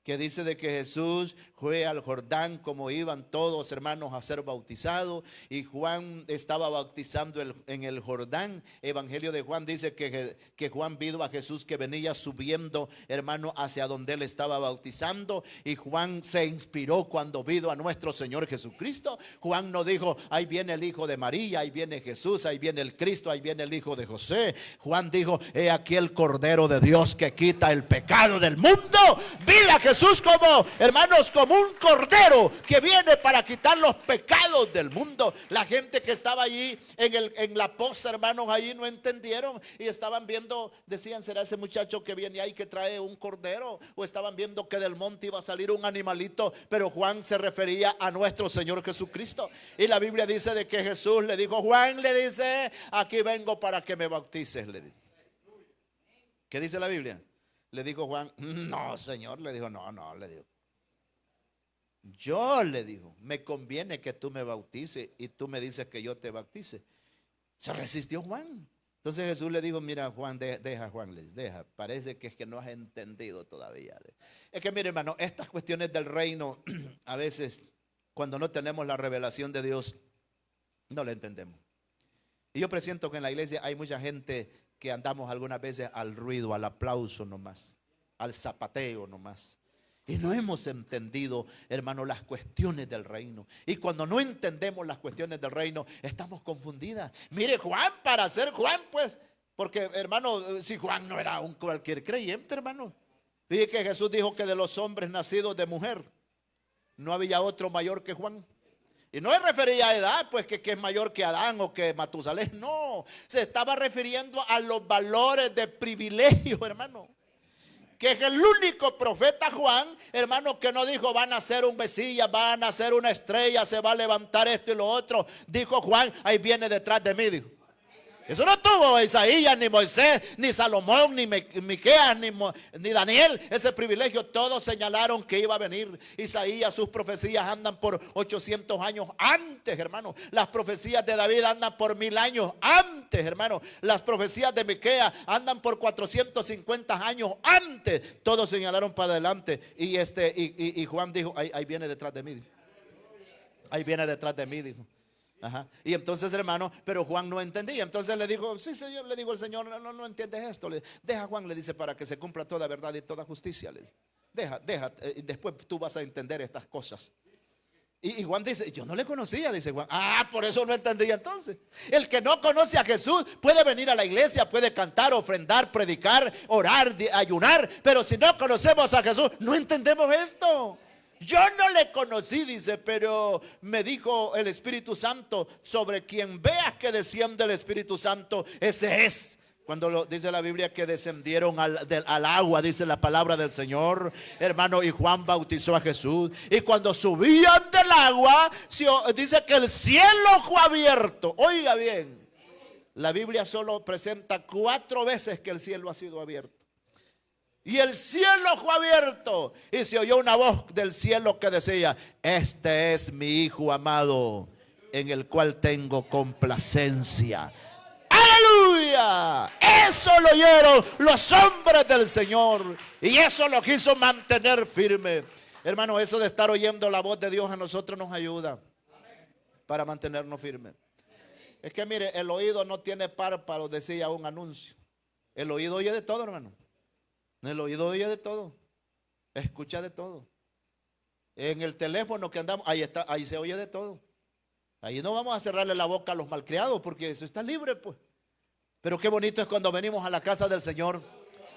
que dice de que Jesús fue al Jordán como iban todos, hermanos, a ser bautizados, y Juan estaba bautizando en el Jordán. Evangelio de Juan dice que Juan vio a Jesús que venía subiendo, hermano, hacia donde él estaba bautizando, y Juan se inspiró cuando vio a nuestro Señor Jesucristo. Juan no dijo, ahí viene el Hijo de María, ahí viene Jesús, ahí viene el Cristo, ahí viene el Hijo de José. Juan dijo, he aquí el Cordero de Dios que quita el pecado del mundo. Viva Jesús como, hermanos, como un cordero que viene para quitar los pecados del mundo. La gente que estaba allí en la poza, hermanos, allí no entendieron y estaban viendo, decían, ¿será ese muchacho que viene ahí que trae un cordero? O estaban viendo que del monte iba a salir un animalito, pero Juan se refería a nuestro Señor Jesucristo. Y la Biblia dice de que Jesús le dijo, Juan le dice, aquí vengo para que me bautices, le dijo. ¿Qué dice la Biblia? Le dijo Juan, no, Señor, le dijo, no, le dijo. Yo, le dijo, me conviene que tú me bautices y tú me dices que yo te bautice. Se resistió Juan. Entonces Jesús le dijo, mira Juan, deja Juan, deja. Parece que es que no has entendido todavía. Es que mire, hermano, estas cuestiones del reino, a veces cuando no tenemos la revelación de Dios, no la entendemos. Y yo presiento que en la iglesia hay mucha gente que andamos algunas veces al ruido, al aplauso nomás, al zapateo nomás. Y no hemos entendido, hermano, las cuestiones del reino. Y cuando no entendemos las cuestiones del reino, estamos confundidas. Mire, Juan, para ser Juan, pues, porque, hermano, si Juan no era un cualquier creyente, hermano. Fíjate que Jesús dijo que de los hombres nacidos de mujer, no había otro mayor que Juan. Y no se refería a edad, pues que es mayor que Adán o que Matusalén. No, se estaba refiriendo a los valores de privilegio, hermano. Que es el único profeta Juan, hermano, que no dijo van a ser un Mesías, van a ser una estrella, se va a levantar esto y lo otro. Dijo Juan, ahí viene detrás de mí, dijo. Eso no tuvo Isaías, ni Moisés, ni Salomón, ni Miqueas, ni Daniel. Ese privilegio, todos señalaron que iba a venir. Isaías, sus profecías andan por 800 años antes, hermano. Las profecías de David andan por 1000 años antes, hermano. Las profecías de Miqueas andan por 450 años antes. Todos señalaron para adelante. Y Juan dijo, ahí viene detrás de mí. Ahí viene detrás de mí, dijo. Ajá. Y entonces, hermano, pero Juan no entendía. Entonces le dijo, sí, Señor, le dijo el Señor, no entiendes esto. Deja, Juan, le dice, para que se cumpla toda verdad y toda justicia. Deja, después tú vas a entender estas cosas. Y Juan dice, yo no le conocía, dice Juan. Por eso no entendía entonces. El que no conoce a Jesús puede venir a la iglesia, puede cantar, ofrendar, predicar, orar, ayunar. Pero si no conocemos a Jesús, no entendemos esto. Yo no le conocí, dice, pero me dijo el Espíritu Santo, sobre quien veas que desciende el Espíritu Santo, ese es. Cuando dice la Biblia que descendieron al agua, dice la palabra del Señor, hermano, y Juan bautizó a Jesús. Y cuando subían del agua, dice que el cielo fue abierto. Oiga bien, la Biblia solo presenta 4 veces que el cielo ha sido abierto. Y el cielo fue abierto y se oyó una voz del cielo que decía, este es mi Hijo amado, en el cual tengo complacencia. ¡Aleluya! Eso lo oyeron los hombres del Señor y eso lo quiso mantener firme. Hermano, eso de estar oyendo la voz de Dios a nosotros nos ayuda para mantenernos firmes. Es que mire, el oído no tiene párpados, decía un anuncio. El oído oye de todo, hermano. El oído oye de todo, escucha de todo. En el teléfono que andamos, ahí se oye de todo. Ahí no vamos a cerrarle la boca a los malcriados porque eso está libre, pues. Pero qué bonito es cuando venimos a la casa del Señor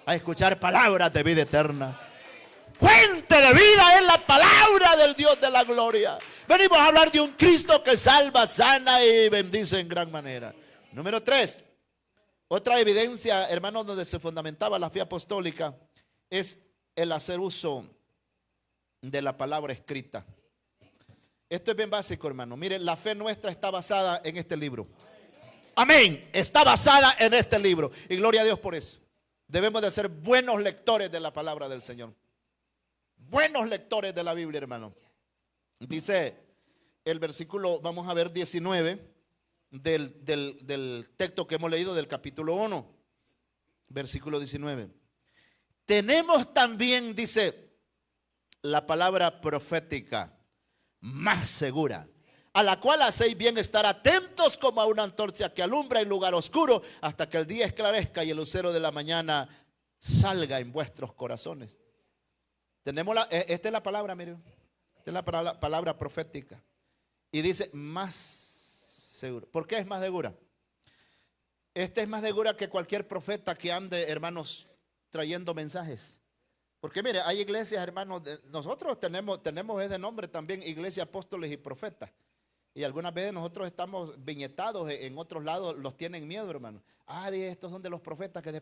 a escuchar palabras de vida eterna. Fuente de vida es la palabra del Dios de la gloria. Venimos a hablar de un Cristo que salva, sana y bendice en gran manera. Número 3. Otra evidencia, hermanos, donde se fundamentaba la fe apostólica es el hacer uso de la palabra escrita. Esto es bien básico, hermano. Miren, la fe nuestra está basada en este libro. Amén. Está basada en este libro. Y gloria a Dios por eso. Debemos de ser buenos lectores de la palabra del Señor. Buenos lectores de la Biblia, hermano. Dice el versículo, vamos a ver 19. Del texto que hemos leído del capítulo 1, versículo 19. Tenemos también, dice, la palabra profética más segura, a la cual hacéis bien estar atentos como a una antorcha que alumbra en lugar oscuro hasta que el día esclarezca y el lucero de la mañana salga en vuestros corazones. Tenemos esta es la palabra, miren, esta es la palabra profética. Y dice más segura. ¿Por qué es más segura? Esta es más segura que cualquier profeta que ande, hermanos, trayendo mensajes. Porque mire, hay iglesias, hermanos, nosotros tenemos ese nombre también, iglesia, apóstoles y profetas. Y algunas veces nosotros estamos viñetados en otros lados, los tienen miedo, hermano. Estos son de los profetas que se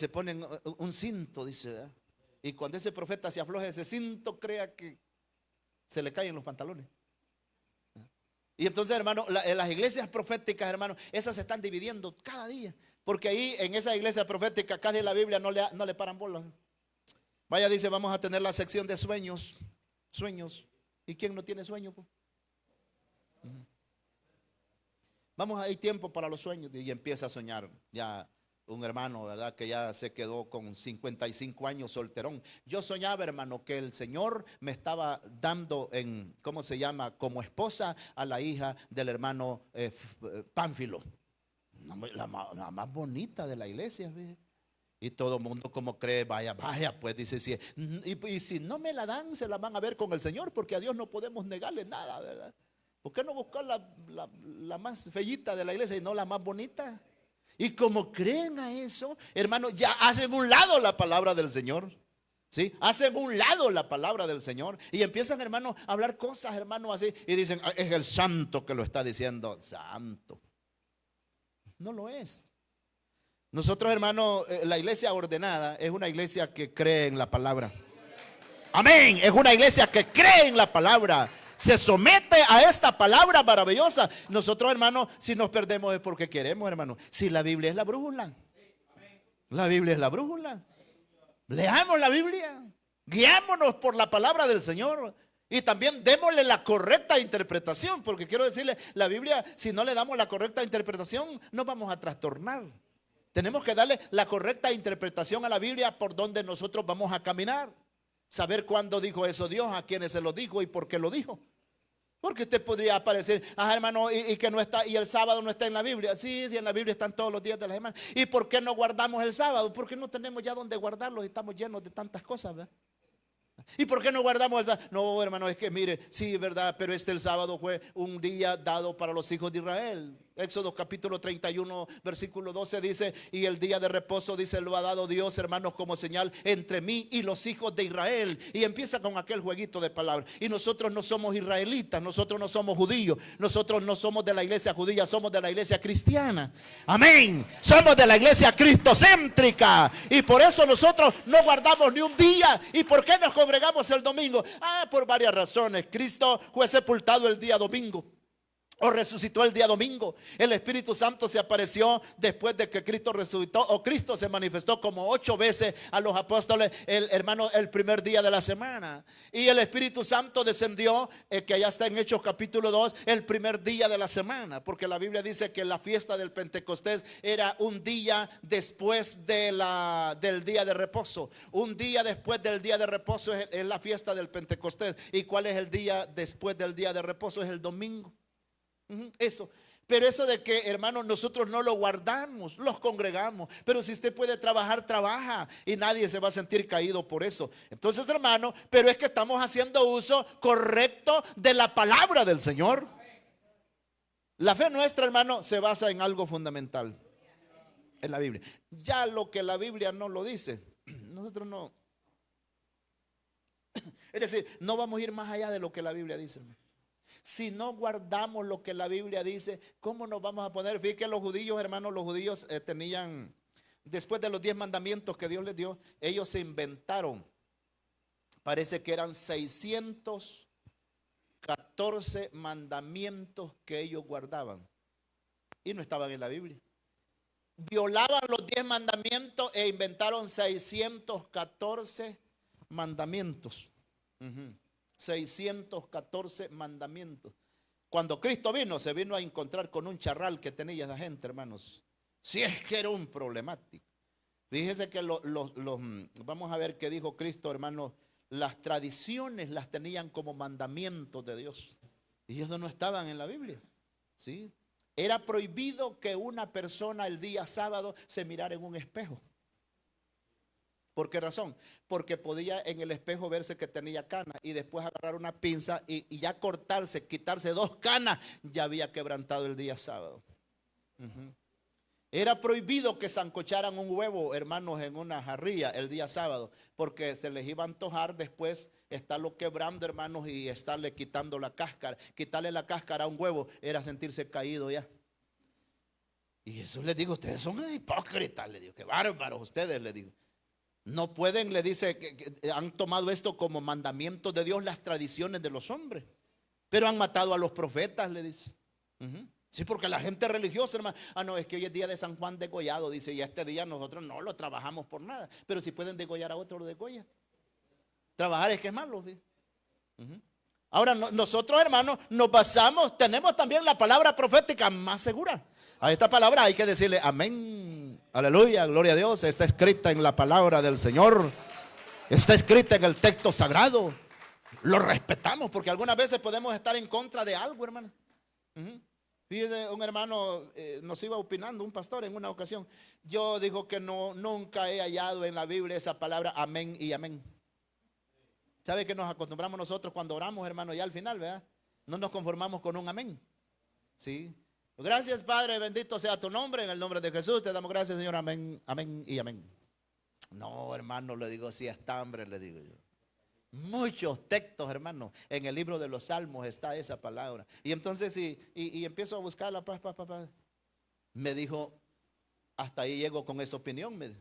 ponen un cinto, dice, ¿verdad? Y cuando ese profeta se afloja ese cinto, crea que se le caen los pantalones. Y entonces, hermano, las iglesias proféticas, hermano, esas se están dividiendo cada día. Porque ahí en esa iglesia profética, casi la Biblia no le paran bolas. Vaya, dice, vamos a tener la sección de sueños. Sueños. ¿Y quién no tiene sueño? Pues? Vamos, hay tiempo para los sueños. Y empieza a soñar ya un hermano, ¿verdad? Que ya se quedó con 55 años solterón. Yo soñaba, hermano, que el Señor me estaba dando ¿cómo se llama? Como esposa a la hija del hermano Pánfilo. La más bonita de la iglesia, ¿ve? Y todo el mundo como cree, vaya, pues dice, y si no me la dan, se la van a ver con el Señor, porque a Dios no podemos negarle nada, ¿verdad? ¿Por qué no buscar la más fellita de la iglesia y no la más bonita? Y como creen a eso, hermano, ya hacen un lado la palabra del Señor. ¿Sí? Hacen un lado la palabra del Señor y empiezan, hermano, a hablar cosas, hermano, así. Y dicen, "Ah, es el santo que lo está diciendo". Santo. No lo es. Nosotros, hermano, la iglesia ordenada es una iglesia que cree en la palabra. Amén. Es una iglesia que cree en la palabra. Se somete a esta palabra maravillosa. Nosotros, hermano, si nos perdemos es porque queremos, hermano. Si la Biblia es la brújula. La Biblia es la brújula. Leamos la Biblia. Guiámonos por la palabra del Señor. Y también démosle la correcta interpretación. Porque quiero decirle, la Biblia, si no le damos la correcta interpretación, nos vamos a trastornar. Tenemos que darle la correcta interpretación a la Biblia por donde nosotros vamos a caminar. Saber cuándo dijo eso Dios, a quiénes se lo dijo y por qué lo dijo. Porque usted podría aparecer, hermano, y que no está, y el sábado no está en la Biblia. Sí, sí, en la Biblia están todos los días de la semana. ¿Y por qué no guardamos el sábado? Porque no tenemos ya donde guardarlo y estamos llenos de tantas cosas, ¿verdad? ¿Y por qué no guardamos el sábado? No, hermano, es que mire, sí, verdad, pero el sábado fue un día dado para los hijos de Israel. Éxodo capítulo 31, versículo 12 dice, y el día de reposo, dice, lo ha dado Dios, hermanos, como señal entre mí y los hijos de Israel. Y empieza con aquel jueguito de palabras. Y nosotros no somos israelitas, nosotros no somos judíos, nosotros no somos de la iglesia judía, somos de la iglesia cristiana. Amén. Somos de la iglesia cristocéntrica. Y por eso nosotros no guardamos ni un día. ¿Y por qué nos congregamos el domingo? Por varias razones. Cristo fue sepultado el día domingo. O resucitó el día domingo. El Espíritu Santo se apareció después de que Cristo resucitó. O Cristo se manifestó como 8 veces a los apóstoles, el primer día de la semana. Y el Espíritu Santo descendió, que allá está en Hechos capítulo 2, el primer día de la semana. Porque la Biblia dice que la fiesta del Pentecostés era un día después del día de reposo. Un día después del día de reposo es la fiesta del Pentecostés. ¿Y cuál es el día después del día de reposo? Es el domingo. Eso, pero eso de que, hermano, nosotros no lo guardamos, los congregamos. Pero si usted puede trabajar, trabaja, y nadie se va a sentir caído por eso. Entonces, hermano, pero es que estamos haciendo uso correcto de la palabra del Señor. La fe nuestra, hermano, se basa en algo fundamental, en la Biblia. Ya lo que la Biblia no lo dice, nosotros no. Es decir, no vamos a ir más allá de lo que la Biblia dice. Si no guardamos lo que la Biblia dice, ¿cómo nos vamos a poner? Fíjense que los judíos, hermanos, los judíos tenían, después de los 10 mandamientos que Dios les dio, ellos se inventaron, parece que eran 614 mandamientos que ellos guardaban y no estaban en la Biblia. Violaban los 10 mandamientos e inventaron 614 mandamientos. 614 mandamientos. Cuando Cristo vino, se vino a encontrar con un charral que tenía esa gente, hermanos. Si es que era un problemático. Fíjese que vamos a ver qué dijo Cristo, hermanos. Las tradiciones las tenían como mandamientos de Dios. Y ellos no estaban en la Biblia. ¿Sí? Era prohibido que una persona el día sábado se mirara en un espejo. ¿Por qué razón? Porque podía en el espejo verse que tenía canas y después agarrar una pinza y ya cortarse, quitarse 2 canas, ya había quebrantado el día sábado. Era prohibido que sancocharan un huevo, hermanos, en una jarrilla el día sábado, porque se les iba a antojar después estarlo quebrando, hermanos, y estarle quitando la cáscara. Quitarle la cáscara a un huevo era sentirse caído ya. Y eso les digo, ustedes son hipócritas, les digo, qué bárbaros ustedes, les digo. No pueden, le dice, que han tomado esto como mandamiento de Dios, las tradiciones de los hombres. Pero han matado a los profetas, le dice. Sí, porque la gente religiosa, hermano, no, es que hoy es día de San Juan degollado, dice, y este día nosotros no lo trabajamos por nada. Pero si pueden degollar a otro, lo degollan. Trabajar es que es malo, ¿sí? Ahora, nosotros, hermanos, nos basamos, tenemos también la palabra profética más segura. A esta palabra hay que decirle amén, aleluya, gloria a Dios. Está escrita en la palabra del Señor, está escrita en el texto sagrado. Lo respetamos porque algunas veces podemos estar en contra de algo, hermano. Fíjese, un hermano nos iba opinando, un pastor en una ocasión. Yo digo que nunca he hallado en la Biblia esa palabra amén y amén. ¿Sabe que nos acostumbramos nosotros cuando oramos, hermano? Ya al final, ¿verdad? No nos conformamos con un amén. Sí. Gracias, Padre, bendito sea tu nombre. En el nombre de Jesús te damos gracias, Señor, amén, amén y amén. No, hermano, le digo, si está hambre, le digo yo. Muchos textos, hermano. En el libro de los Salmos está esa palabra. Y entonces, y empiezo a buscarla. Me dijo, hasta ahí llego con esa opinión. Me dijo.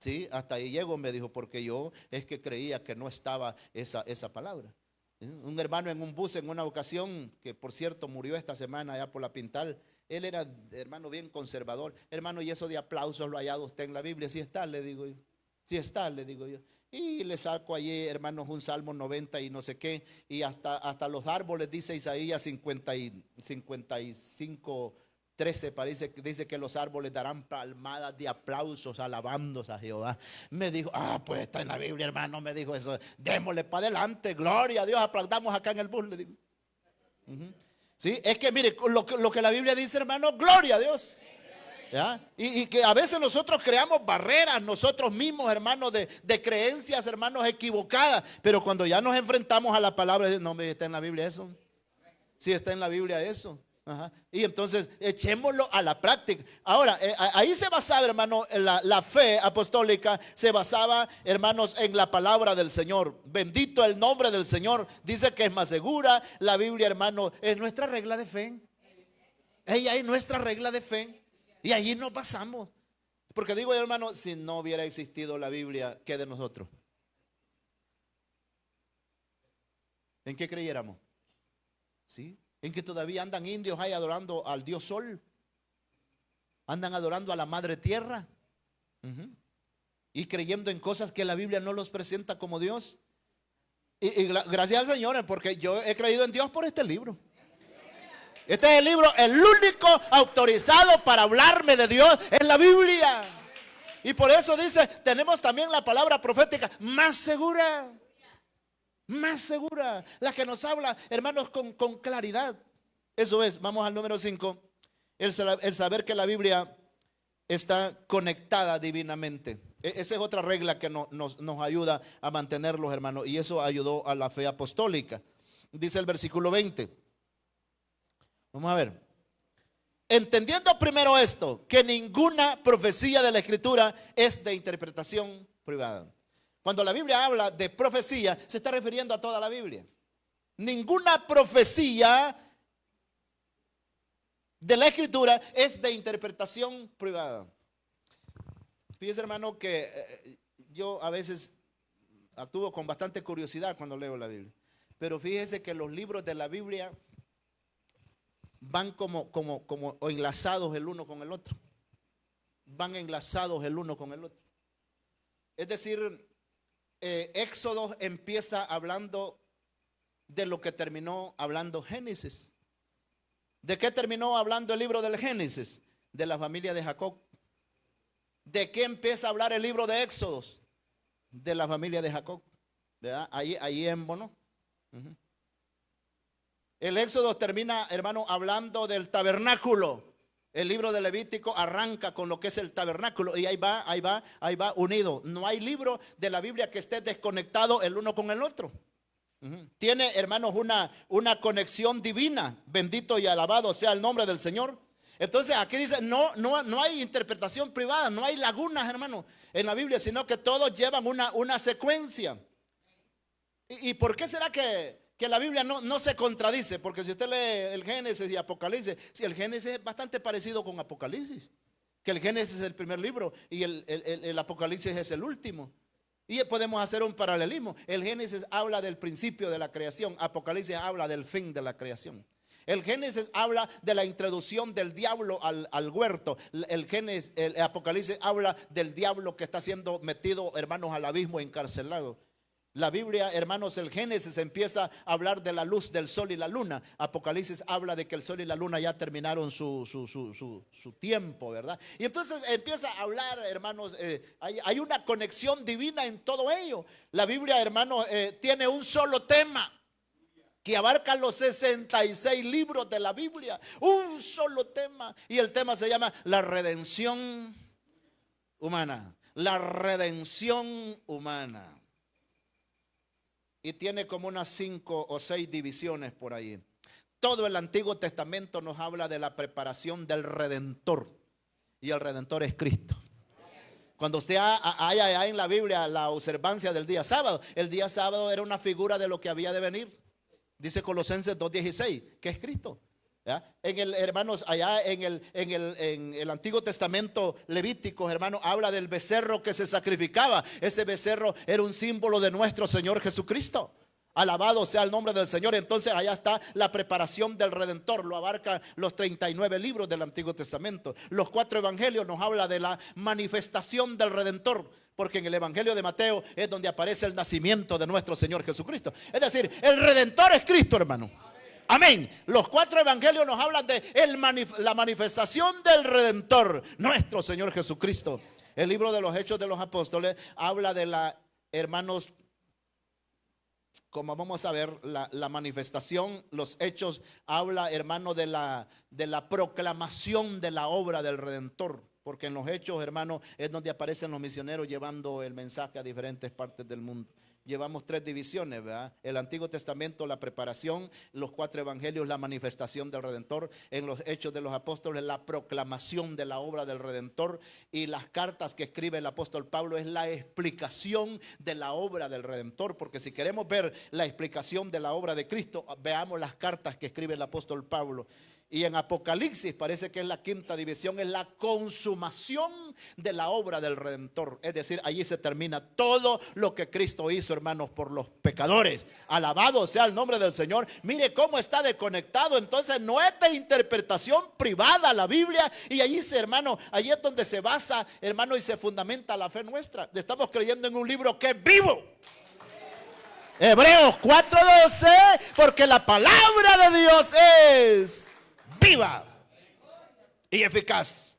Sí, hasta ahí llego, me dijo, porque yo es que creía que no estaba esa palabra. Un hermano en un bus en una ocasión, que por cierto murió esta semana allá por la Pintal. Él era, hermano, bien conservador. Hermano, y eso de aplausos lo ha hallado usted en la Biblia. Sí está, le digo yo. Sí está, le digo yo. Y le saco allí, hermanos, un Salmo 90 y no sé qué. Y hasta los árboles, dice Isaías 55, 13, dice que los árboles darán palmadas de aplausos alabándose a Jehová. Me dijo, pues está en la Biblia, hermano. Me dijo eso, démosle para adelante, gloria a Dios, aplaudamos acá en el bus, le digo. Sí, es que mire, lo que la Biblia dice, hermano, gloria a Dios. ¿Ya? Y que a veces nosotros creamos barreras nosotros mismos, hermanos, de creencias, hermanos, equivocadas. Pero cuando ya nos enfrentamos a la palabra, no, está en la Biblia eso. Sí, está en la Biblia eso. Ajá. Y entonces echémoslo a la práctica. Ahora, ahí se basaba, hermano, la fe apostólica se basaba, hermanos, en la palabra del Señor. Bendito el nombre del Señor. Dice que es más segura. La Biblia, hermano, es nuestra regla de fe. Ella es nuestra regla de fe. Y allí nos basamos. Porque digo, hermano, si no hubiera existido la Biblia, ¿qué de nosotros? ¿En qué creyéramos? ¿Sí? En que todavía andan indios ahí adorando al Dios Sol. Andan adorando a la Madre Tierra. Y creyendo en cosas que la Biblia no los presenta como Dios. Y gracias al Señor, porque yo he creído en Dios por este libro. Este es el libro, el único autorizado para hablarme de Dios en la Biblia. Y por eso dice, tenemos también la palabra profética más segura. Más segura. La que nos habla, hermanos, con claridad. Eso es, vamos al número 5. El saber que la Biblia está conectada divinamente. Esa es otra regla que nos ayuda a mantenerlos, hermanos. Y eso ayudó a la fe apostólica. Dice el versículo 20. Vamos a ver. Entendiendo primero esto, que ninguna profecía de la Escritura es de interpretación privada. Cuando la Biblia habla de profecía, se está refiriendo a toda la Biblia. Ninguna profecía de la Escritura es de interpretación privada. Fíjese, hermano, que yo a veces actúo con bastante curiosidad cuando leo la Biblia. Pero fíjese que los libros de la Biblia van como enlazados el uno con el otro. Van enlazados el uno con el otro. Es decir, Éxodo empieza hablando de lo que terminó hablando Génesis. ¿De qué terminó hablando el libro del Génesis? De la familia de Jacob. ¿De qué empieza a hablar el libro de Éxodos? De la familia de Jacob. ¿Verdad? Ahí embonó. El Éxodo termina, hermano, hablando del tabernáculo. El libro de Levítico arranca con lo que es el tabernáculo y ahí va unido. No hay libro de la Biblia que esté desconectado el uno con el otro. Tiene, hermanos, una conexión divina. Bendito y alabado sea el nombre del Señor. Entonces aquí dice, no hay interpretación privada, no hay lagunas, hermano, en la Biblia, sino que todos llevan una secuencia. ¿Y por qué será que la Biblia no se contradice? Porque si usted lee el Génesis y Apocalipsis, si el Génesis es bastante parecido con Apocalipsis, que el Génesis es el primer libro y el Apocalipsis es el último. Y podemos hacer un paralelismo. El Génesis habla del principio de la creación, Apocalipsis habla del fin de la creación. El Génesis habla de la introducción del diablo al huerto. El Apocalipsis habla del diablo que está siendo metido, hermanos, al abismo, encarcelado. La Biblia, hermanos, el Génesis empieza a hablar de la luz del sol y la luna. Apocalipsis habla de que el sol y la luna ya terminaron su tiempo, ¿verdad? Y entonces empieza a hablar, hermanos, hay una conexión divina en todo ello. La Biblia, hermanos, tiene un solo tema que abarca los 66 libros de la Biblia. Un solo tema. Y el tema se llama la redención humana. La redención humana. Y tiene como unas 5 o 6 divisiones por ahí. Todo el Antiguo Testamento nos habla de la preparación del Redentor. Y el Redentor es Cristo. Cuando usted haya en la Biblia la observancia del día sábado, el día sábado era una figura de lo que había de venir. Dice Colosenses 2:16, que es Cristo. ¿Ya? Hermanos, allá en el Antiguo Testamento Levítico, hermanos, habla del becerro que se sacrificaba. Ese becerro era un símbolo de nuestro Señor Jesucristo. Alabado sea el nombre del Señor. Entonces allá está la preparación del Redentor. Lo abarca los 39 libros del Antiguo Testamento. Los 4 evangelios nos habla de la manifestación del Redentor, porque en el Evangelio de Mateo es donde aparece el nacimiento de nuestro Señor Jesucristo. Es decir, el Redentor es Cristo, hermano. Amén. Los 4 evangelios nos hablan de la manifestación del Redentor, nuestro Señor Jesucristo. El libro de los Hechos de los Apóstoles habla de la, hermanos, como vamos a ver, la manifestación. Los Hechos habla, hermano, de la proclamación de la obra del Redentor. Porque en los Hechos, hermano, es donde aparecen los misioneros llevando el mensaje a diferentes partes del mundo. Llevamos 3 divisiones, ¿verdad? El Antiguo Testamento, la preparación; los 4 evangelios, la manifestación del Redentor; en los Hechos de los Apóstoles, la proclamación de la obra del Redentor; y las cartas que escribe el apóstol Pablo es la explicación de la obra del Redentor. Porque si queremos ver la explicación de la obra de Cristo, veamos las cartas que escribe el apóstol Pablo. Y en Apocalipsis parece que es la 5ª división, es la consumación de la obra del Redentor. Es decir, allí se termina todo lo que Cristo hizo, hermanos, por los pecadores. Alabado sea el nombre del Señor. Mire cómo está desconectado. Entonces no es de interpretación privada la Biblia. Y allí, hermano, allí es donde se basa, hermano, y se fundamenta la fe nuestra. Estamos creyendo en un libro que es vivo. Hebreos 4:12, porque la palabra de Dios es viva y eficaz.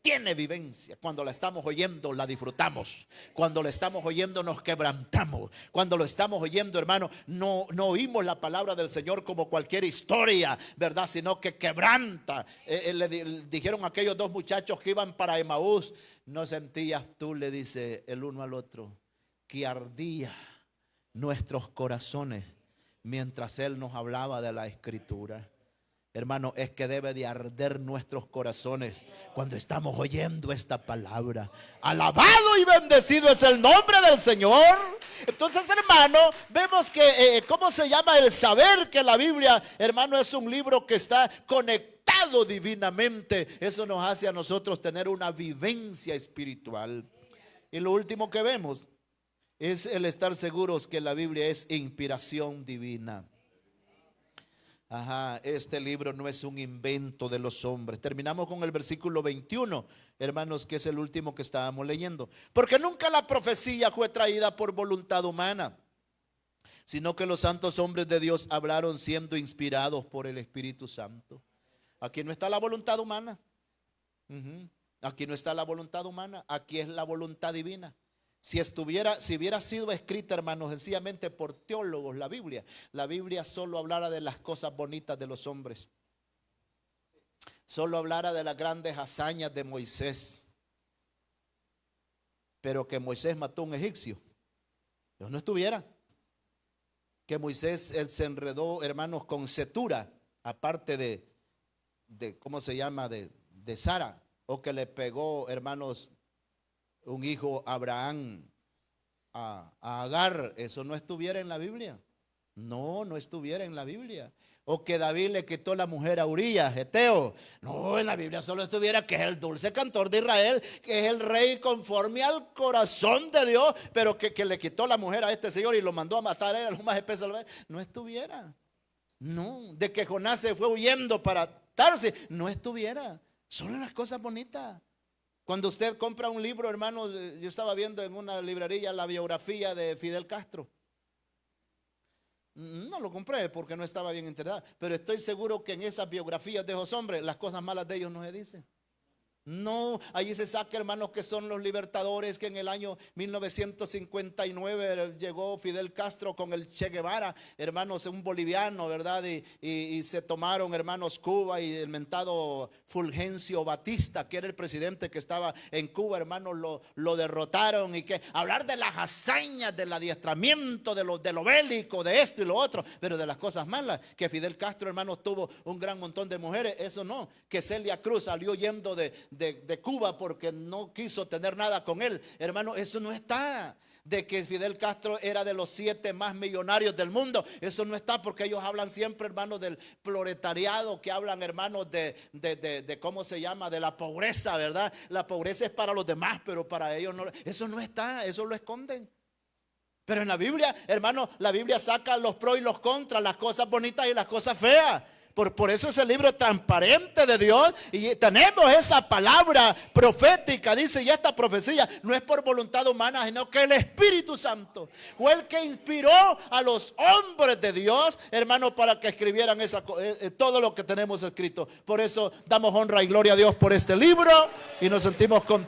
Tiene vivencia. Cuando la estamos oyendo, la disfrutamos. Cuando la estamos oyendo, nos quebrantamos. Cuando lo estamos oyendo, hermano, no oímos la palabra del Señor como cualquier historia, ¿verdad? Sino que quebranta. Le dijeron aquellos 2 muchachos que iban para Emaús: ¿no sentías tú, le dice el uno al otro, que ardía nuestros corazones mientras Él nos hablaba de la Escritura? Hermano, es que debe de arder nuestros corazones cuando estamos oyendo esta palabra. Alabado y bendecido es el nombre del Señor. Entonces, hermano, vemos que, ¿cómo se llama? El saber que la Biblia, hermano, es un libro que está conectado divinamente. Eso nos hace a nosotros tener una vivencia espiritual. Y lo último que vemos es el estar seguros que la Biblia es inspiración divina. Este libro no es un invento de los hombres. Terminamos con el versículo 21, hermanos, que es el último que estábamos leyendo. Porque nunca la profecía fue traída por voluntad humana, sino que los santos hombres de Dios hablaron siendo inspirados por el Espíritu Santo. Aquí no está la voluntad humana. Aquí no está la voluntad humana. Aquí es la voluntad divina. Si hubiera sido escrita, hermanos, sencillamente por teólogos, la Biblia solo hablara de las cosas bonitas de los hombres. Solo hablara de las grandes hazañas de Moisés. Pero que Moisés mató a un egipcio, Dios no estuviera. Que Moisés, él se enredó, hermanos, con Cetura, aparte de ¿cómo se llama? De Sara. O que le pegó, hermanos, un hijo Abraham a Agar. Eso no estuviera en la Biblia. No estuviera en la Biblia. O que David le quitó la mujer a Urías, Eteo. No, en la Biblia solo estuviera que es el dulce cantor de Israel, que es el rey conforme al corazón de Dios, pero que le quitó la mujer a este señor y lo mandó a matar a lo más espeso. No estuviera. No, de que Jonás se fue huyendo para Tarsis. No estuviera. Solo las cosas bonitas. Cuando usted compra un libro, hermano, yo estaba viendo en una librería la biografía de Fidel Castro. No lo compré porque no estaba bien enterada, pero estoy seguro que en esas biografías de esos hombres las cosas malas de ellos no se dicen. No, allí se saca, hermanos, que son los libertadores, que en el año 1959 llegó Fidel Castro con el Che Guevara, hermanos, un boliviano, ¿verdad? Y se tomaron, hermanos, Cuba, y el mentado Fulgencio Batista, que era el presidente que estaba en Cuba, hermanos, lo derrotaron. Y que hablar de las hazañas, del adiestramiento, de lo bélico, de esto y lo otro, pero de las cosas malas, que Fidel Castro, hermanos, tuvo un gran montón de mujeres, eso no. Que Celia Cruz salió huyendo de de Cuba porque no quiso tener nada con él. Hermano, eso no está. De que Fidel Castro era de los 7 más millonarios del mundo, eso no está, porque ellos hablan siempre, hermanos, del proletariado, que hablan, hermanos, de ¿cómo se llama? De la pobreza, ¿verdad? La pobreza es para los demás, pero para ellos no. Eso no está, eso lo esconden. Pero en la Biblia, hermano, la Biblia saca los pros y los contras, las cosas bonitas y las cosas feas. Por eso es el libro transparente de Dios, y tenemos esa palabra profética. Dice, y esta profecía no es por voluntad humana, sino que el Espíritu Santo fue el que inspiró a los hombres de Dios, hermano, para que escribieran todo lo que tenemos escrito. Por eso damos honra y gloria a Dios por este libro y nos sentimos contentos.